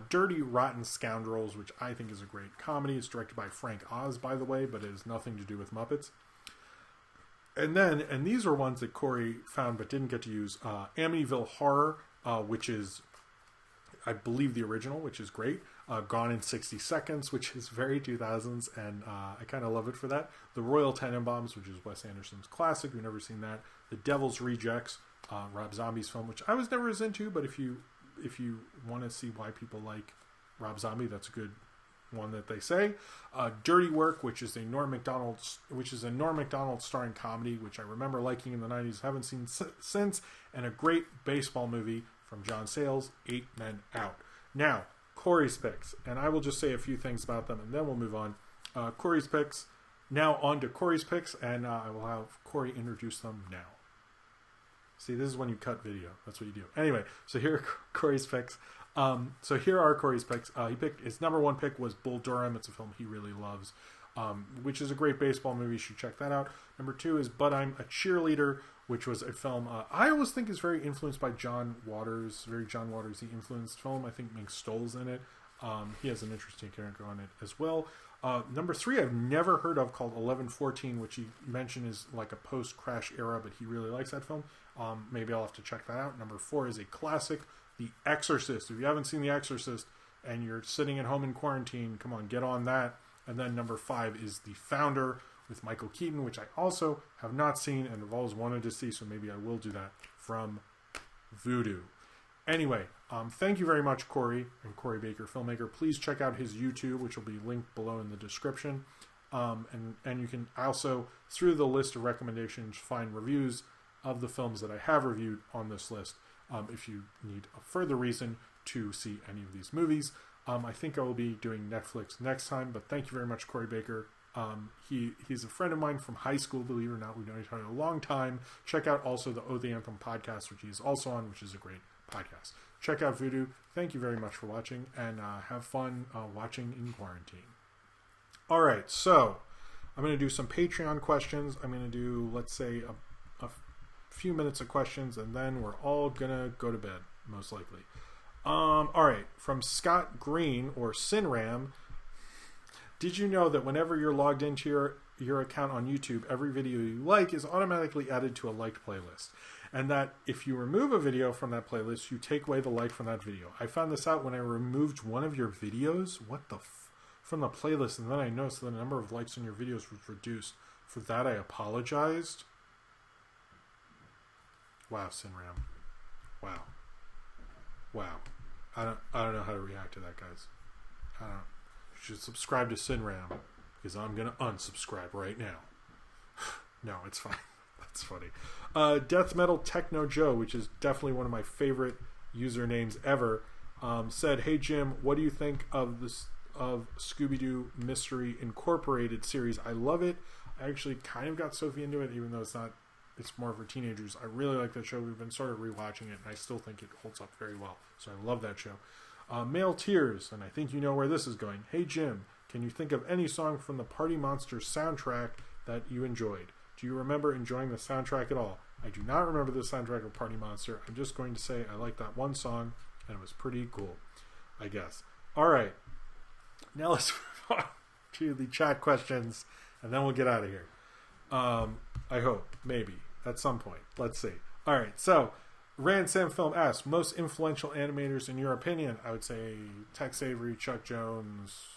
Dirty Rotten Scoundrels, which I think is a great comedy. It's directed by Frank Oz, by the way, but it has nothing to do with Muppets. And these are ones that Corey found but didn't get to use. Amityville Horror, which is, I believe, the original, which is great. Gone in 60 Seconds, which is very 2000s, and I kind of love it for that. The Royal Tenenbaums, which is Wes Anderson's classic. We've never seen that. The Devil's Rejects, Rob Zombie's film, which I was never as into, but if you want to see why people like Rob Zombie, that's a good one that they say. Dirty Work, which is a Norm Macdonald starring comedy, which I remember liking in the 90s, haven't seen since, and a great baseball movie from John Sayles, 8 Men Out. Now, Corey's picks, and I will just say a few things about them, and then we'll move on. Corey's picks. Now on to Corey's picks, and I will have Corey introduce them now. See, this is when you cut video. That's what you do. Anyway, so here are Corey's picks. Here are Corey's picks. His number one pick was Bull Durham. It's a film he really loves, which is a great baseball movie. You should check that out. Number 2 is But I'm a Cheerleader, which was a film I always think is very influenced by John Waters, very John Waters-y influenced film. I think Mink Stoll's in it. He has an interesting character on it as well. Number 3 I've never heard of, called 1114, which he mentioned is like a post-Crash era, but he really likes that film. Maybe I'll have to check that out. Number 4 is a classic, The Exorcist. If you haven't seen The Exorcist and you're sitting at home in quarantine, come on, get on that. And then number 5 is The Founder with Michael Keaton, which I also have not seen and have always wanted to see, so maybe I will do that, from Vudu. Anyway, thank you very much, Corey and Corey Baker, filmmaker. Please check out his YouTube, which will be linked below in the description. And you can also, through the list of recommendations, find reviews of the films that I have reviewed on this list, if you need a further reason to see any of these movies. I think I will be doing Netflix next time, but thank you very much, Corey Baker. He's a friend of mine from high school, believe it or not. We've known each other a long time. Check out also the Oh the Anthem podcast, which he is also on, which is a great podcast. Check out Vudu. Thank you very much for watching, and have fun watching in quarantine. All right, so I'm going to do some Patreon questions. I'm going to do, let's say, a few minutes of questions, and then we're all going to go to bed, most likely. All right, from Scott Green, or Sinram. Did you know that whenever you're logged into your account on YouTube, every video you like is automatically added to a liked playlist? And that if you remove a video from that playlist, you take away the like from that video. I found this out when I removed one of your videos. What the from the playlist, and then I noticed that the number of likes on your videos was reduced. For that, I apologized. Wow, Sinram. Wow. I don't know how to react to that, guys. I don't. You should subscribe to Sinram, because I'm gonna unsubscribe right now. No, it's fine. That's funny. Death Metal Techno Joe, which is definitely one of my favorite usernames ever, said, "Hey Jim, what do you think of this Scooby-Doo Mystery Incorporated series? I love it. I actually kind of got Sophie into it, even though it's more for teenagers. I really like that show. We've been sort of rewatching it, and I still think it holds up very well. So I love that show." Male Tears, and I think you know where this is going. "Hey Jim, can you think of any song from the Party Monsters soundtrack that you enjoyed? Do you remember enjoying the soundtrack at all? I do not remember the soundtrack of Party Monster. I'm just going to say I like that one song, and it was pretty cool, I guess." All right. Now let's move on to the chat questions, and then we'll get out of here. I hope. Maybe. At some point. Let's see. All right. So, Rand Sam Film asks, most influential animators in your opinion? I would say Tex Avery, Chuck Jones,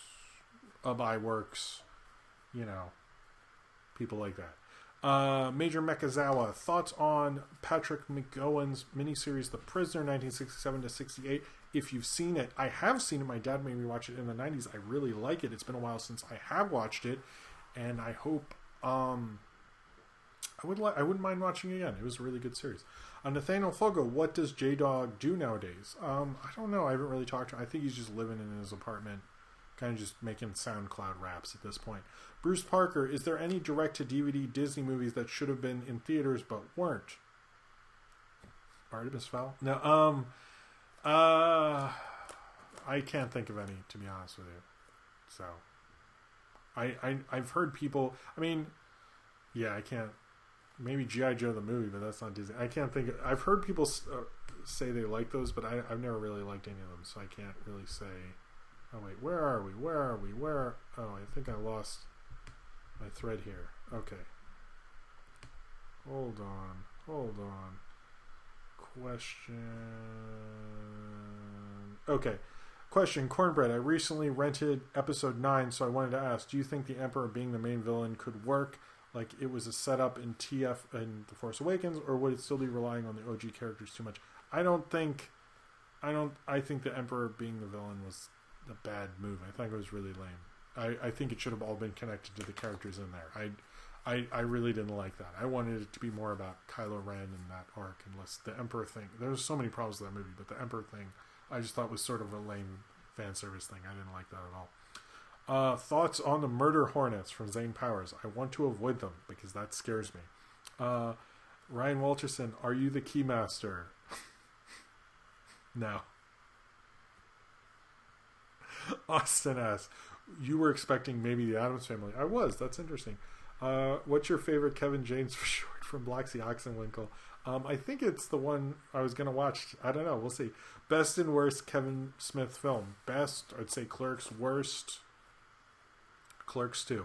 Works, people like that. Major Mekazawa, thoughts on Patrick McGowan's miniseries The Prisoner, 1967 to 68? If you've seen it, I have seen it. My dad made me watch it in the 90s. I really like it. It's been a while since I have watched it, and I hope I wouldn't mind watching it again. It was a really good series. Nathaniel Fogo, what does J-Dog do nowadays? I don't know. I haven't really talked to him. I think he's just living in his apartment, kind of just making SoundCloud raps at this point. Bruce Parker, is there any direct-to-DVD Disney movies that should have been in theaters but weren't? Artemis Fowl? No, I can't think of any, to be honest with you. So, I've heard people, I can't. Maybe G.I. Joe the movie, but that's not Disney. I can't think. I've heard people say they like those, but I've never really liked any of them, so I can't really say. Oh wait, where are we? Oh, I think I lost my thread here. Okay. Hold on. Question. Okay. Question, Cornbread. I recently rented episode 9, so I wanted to ask, do you think the Emperor being the main villain could work like it was a setup in TF and The Force Awakens, or would it still be relying on the OG characters too much? I think the Emperor being the villain was a bad move. I think it was really lame. I think it should have all been connected to the characters in there. I really didn't like that. I wanted it to be more about Kylo Ren and that arc, unless the Emperor thing. There's so many problems with that movie, but the Emperor thing I just thought was sort of a lame fan service thing. I didn't like that at all. Thoughts on the Murder Hornets from Zane Powers. I want to avoid them because that scares me. Ryan Walterson, are you the Keymaster? No. Austin asks, you were expecting maybe the Addams Family. I was. That's interesting. What's your favorite Kevin James short from Bloxy Oxenwinkle. I think it's the one I was going to watch. I don't know. We'll see. Best and worst Kevin Smith film. Best, I'd say Clerks. Worst, Clerks 2.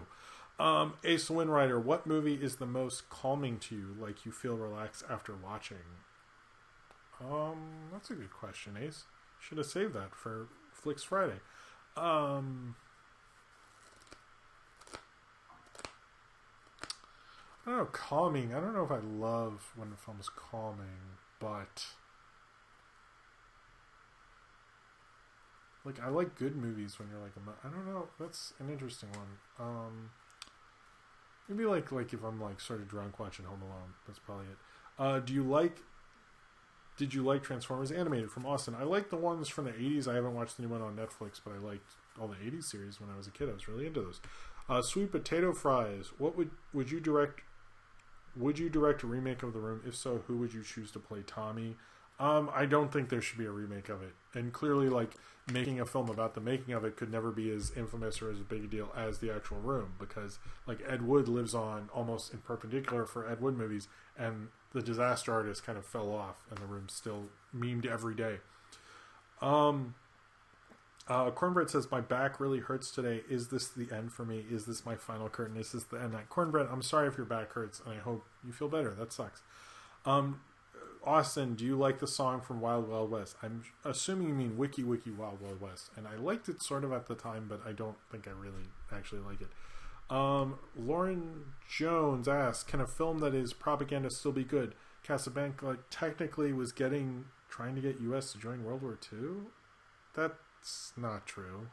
Ace Winrider, what movie is the most calming to you? Like you feel relaxed after watching? That's a good question, Ace. Should have saved that for Flicks Friday. I don't know, calming. I don't know if I love when the film's calming, but like I like good movies when you're like I don't know. That's an interesting one. Maybe like if I'm like sort of drunk watching Home Alone. That's probably it. Did you like Transformers Animated from Austin? I like the ones from the 80s. I haven't watched the new one on Netflix, but I liked all the 80s series when I was a kid. I was really into those. Sweet Potato Fries. What would you direct? Would you direct a remake of The Room? If so, who would you choose to play Tommy? I don't think there should be a remake of it. And clearly, like, making a film about the making of it could never be as infamous or as big a deal as The Actual Room, because, like, Ed Wood lives on almost in perpendicular for Ed Wood movies, and The Disaster Artist kind of fell off, and The Room's still memed every day. Cornbread says, my back really hurts today. Is this the end for me? Is this my final curtain? Is this the end? Cornbread, I'm sorry if your back hurts, and I hope you feel better. That sucks. Austin, do you like the song from Wild Wild West? I'm assuming you mean Wiki Wiki Wild Wild West, and I liked it sort of at the time, but I don't think I really actually like it. Lauren Jones asks, can a film that is propaganda still be good? Casablanca technically was trying to get U.S. to join World War II? That's not true.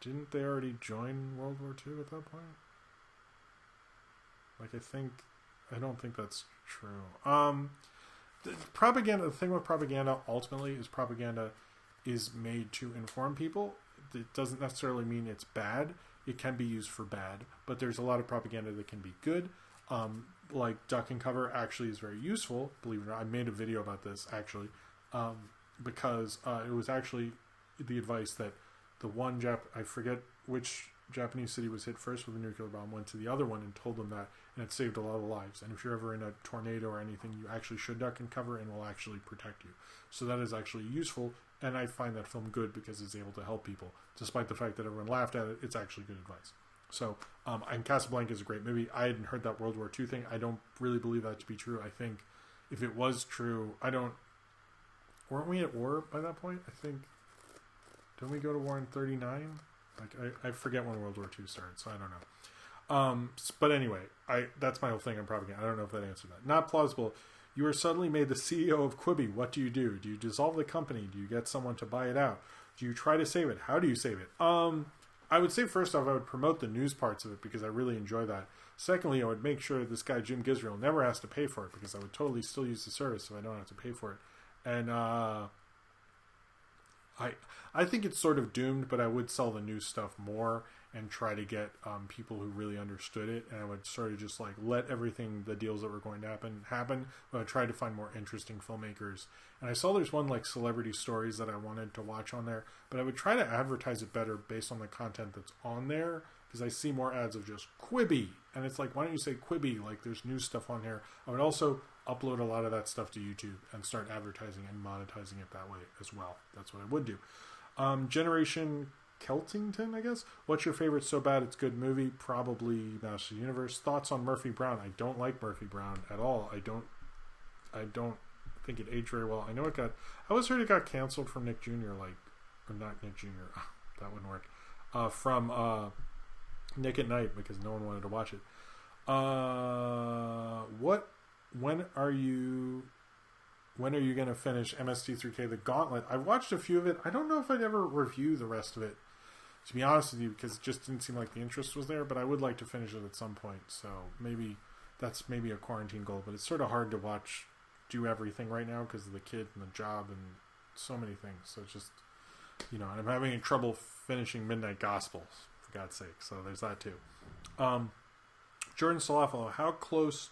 Didn't they already join World War II at that point? I don't think that's true. The thing with propaganda ultimately is propaganda is made to inform people. It doesn't necessarily mean it's bad. It can be used for bad, but there's a lot of propaganda that can be good. Like Duck and Cover actually is very useful. Believe it or not, I made a video about this actually, because it was actually the advice that the one I forget which Japanese city was hit first with a nuclear bomb, went to the other one and told them that, and it saved a lot of lives. And if you're ever in a tornado or anything, you actually should duck and cover, and will actually protect you. So that is actually useful, and I find that film good because it's able to help people, despite the fact that everyone laughed at it. It's actually good advice. So, and Casablanca is a great movie. I hadn't heard that World War II thing. I don't really believe that to be true. I think if it was true, weren't we at war by that point? I think, didn't we go to war in 1939? I forget when World War II started, so I don't know. But anyway, that's my whole thing on propaganda. I don't know if that answered that. Not plausible. You are suddenly made the CEO of Quibi. What do? Do you dissolve the company? Do you get someone to buy it out? Do you try to save it? How do you save it? I would say first off, I would promote the news parts of it because I really enjoy that. Secondly, I would make sure this guy Jim Gisriel never has to pay for it, because I would totally still use the service if I don't have to pay for it. And I think it's sort of doomed, but I would sell the new stuff more and try to get people who really understood it. And I would sort of just like let everything, the deals that were going to happen. But I tried to find more interesting filmmakers. And I saw there's one like Celebrity Stories that I wanted to watch on there, but I would try to advertise it better based on the content that's on there, because I see more ads of just Quibi. And it's like, why don't you say Quibi? Like there's new stuff on here. I would also upload a lot of that stuff to YouTube and start advertising and monetizing it that way as well. That's what I would do. Generation Keltington, I guess. What's your favorite so bad it's good movie? Probably Master of the Universe. Thoughts on Murphy Brown? I don't like Murphy Brown at all. I don't think it aged very well. I always heard it got canceled from Nick Jr. Or not Nick Jr. That wouldn't work. From Nick at Night, because no one wanted to watch it. When are you going to finish MST3K The Gauntlet? I've watched a few of it. I don't know if I'd ever review the rest of it, to be honest with you, because it just didn't seem like the interest was there, but I would like to finish it at some point. So that's maybe a quarantine goal, but it's sort of hard to do everything right now because of the kid and the job and so many things. So it's just, and I'm having trouble finishing Midnight Gospels, for God's sake. So there's that too. Jordan Salafalo, how close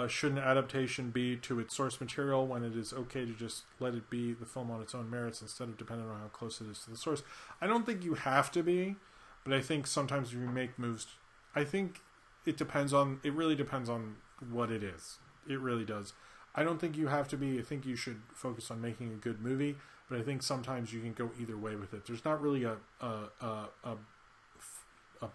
should an adaptation be to its source material when it is okay to just let it be the film on its own merits instead of depending on how close it is to the source? I don't think you have to be, but I think sometimes if you make moves, I think it really depends on what it is. It really does. I don't think you have to be. I think you should focus on making a good movie, but I think sometimes you can go either way with it. There's not really a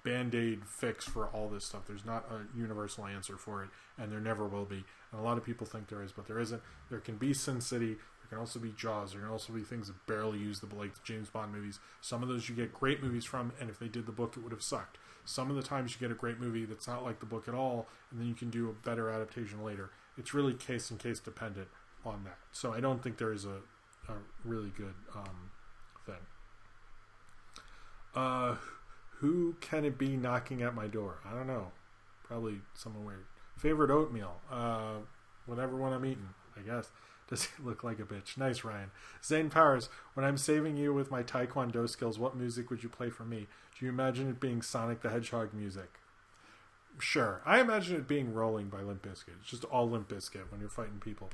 band-aid fix for all this stuff. There's not a universal answer for it, and there never will be. And a lot of people think there is, but there isn't. There can be Sin City. There can also be Jaws. There can also be things that barely use like the James Bond movies. Some of those you get great movies from, and if they did the book, it would have sucked. Some of the times you get a great movie that's not like the book at all, and then you can do a better adaptation later. It's really case-and-case dependent on that. So I don't think there is a really good thing. Who can it be knocking at my door? I don't know. Probably someone weird. Favorite oatmeal? Whatever one I'm eating, I guess. Does it look like a bitch? Nice, Ryan. Zane Powers, when I'm saving you with my Taekwondo skills, what music would you play for me? Do you imagine it being Sonic the Hedgehog music? Sure. I imagine it being Rolling by Limp Bizkit. It's just all Limp Bizkit when you're fighting people.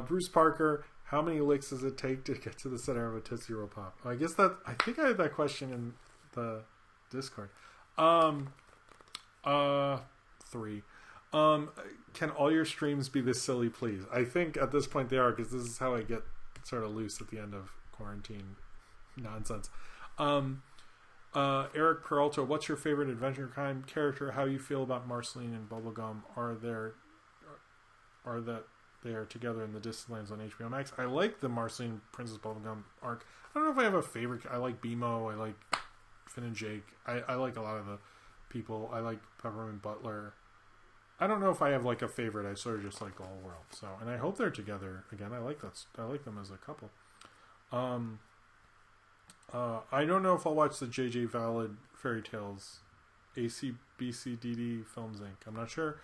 Bruce Parker, how many licks does it take to get to the center of a Tootsie Roll Pop? I think I had that question in the Discord. 3. Can all your streams be this silly, please? I think at this point they are, because this is how I get sort of loose at the end of quarantine nonsense. Eric Peralta, what's your favorite Adventure Time character? How you feel about Marceline and Bubblegum? Are that they are together in the Distant Lands on HBO Max? I like the Marceline Princess Bubblegum arc. I don't know if I have a favorite. I like BMO. I like Finn and Jake. I like a lot of the people. I like Peppermint Butler. I don't know if I have like a favorite. I sort of just like the whole world. So, and I hope they're together again. I like that. I like them as a couple. I don't know if I'll watch the JJ Valid Fairy Tales ACBCDD Films Inc. I'm not sure.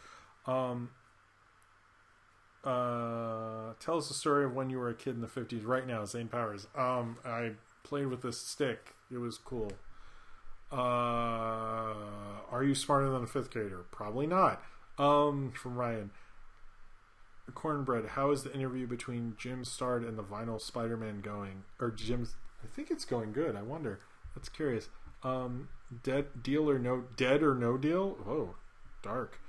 Tell us the story of when you were a kid in the 50s. Right now, Zane Powers. I played with this stick. It was cool. Are you smarter than a 5th grader? Probably not. From Ryan. Cornbread, how is the interview between Jim Stard and the Vinyl Spider-Man going? Or Jim's... I think it's going good. I wonder. That's curious. Dead or no deal? Oh, dark.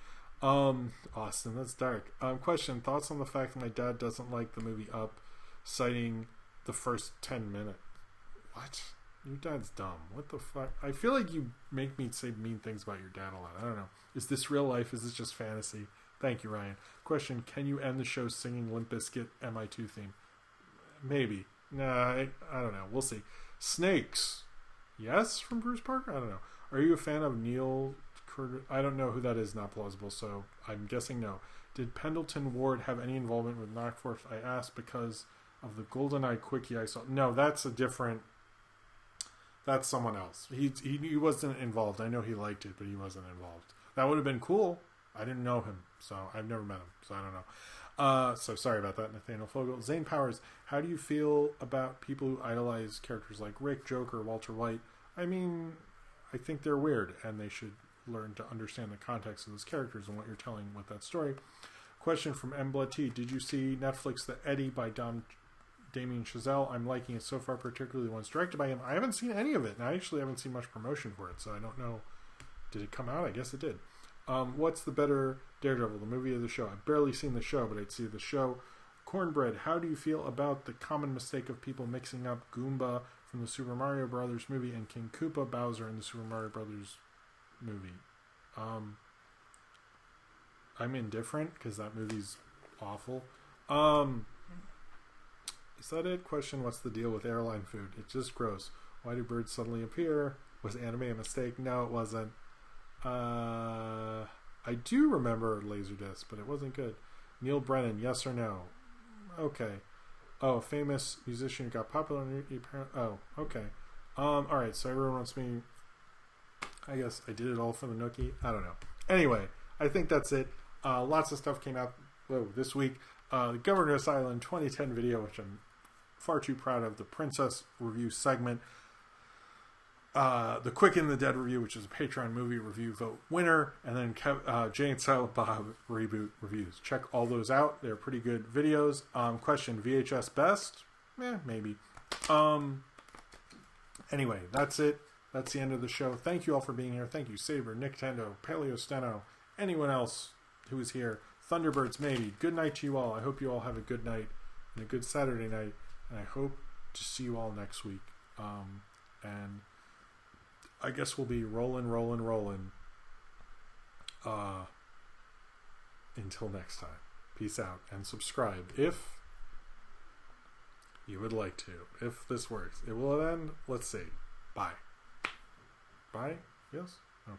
Austin, that's dark. Question, thoughts on the fact that my dad doesn't like the movie Up, citing the first 10 minutes. What? Your dad's dumb. What the fuck? I feel like you make me say mean things about your dad a lot. I don't know. Is this real life? Is this just fantasy? Thank you, Ryan. Question, can you end the show singing Limp Bizkit MI2 theme? Maybe. Nah, I don't know. We'll see. Snakes. Yes, from Bruce Parker? I don't know. Are you a fan of Neil Curtis? I don't know who that is, not plausible, so I'm guessing no. Did Pendleton Ward have any involvement with Knockforth? I asked because of the GoldenEye quickie I saw. No, that's a different... That's someone else. He wasn't involved. I know he liked it, but he wasn't involved. That would have been cool. I didn't know him, so I've never met him, so I don't know. So sorry about that, Nathaniel Fogel. Zane Powers, how do you feel about people who idolize characters like Rick, Joker, Walter White? I mean, I think they're weird, and they should learn to understand the context of those characters and what you're telling with that story. Question from M. Blood T. Did you see Netflix The Eddie by Damien Chazelle? I'm liking it so far, particularly the ones directed by him. I haven't seen any of it, and I actually haven't seen much promotion for it, so I don't know. Did it come out? I guess it did. What's the better Daredevil, the movie or the show? I've barely seen the show, but I'd see the show. Cornbread, how do you feel about the common mistake of people mixing up Goomba from the Super Mario Brothers movie and King Koopa Bowser in the Super Mario Brothers movie? I'm indifferent because that movie's awful. Is that it? Question, what's the deal with airline food? It's just gross. Why do birds suddenly appear? Was anime a mistake? No, it wasn't. I do remember Laserdisc, but it wasn't good. Neil Brennan, yes or no? Okay. Oh, famous musician who got popular on oh, okay. Alright, so everyone wants me... I guess I did it all for the Nookie. I don't know. Anyway, I think that's it. Lots of stuff came out this week. The Governor's Island 2010 video, which I'm far too proud of. The Princess review segment. The Quick and the Dead review, which is a Patreon movie review vote winner, and then Jay and Silent Bob reboot reviews. Check all those out. They're pretty good videos. Question, VHS best? Maybe. Anyway, that's it. That's the end of the show. Thank you all for being here. Thank you, Saber, Nick Tendo, Paleo Steno, anyone else who is here. Thunderbirds, maybe. Good night to you all. I hope you all have a good night and a good Saturday night. And I hope to see you all next week. And I guess we'll be rolling. Until next time. Peace out. And subscribe if you would like to. If this works. It will then. Let's see. Bye. Bye? Yes? Okay.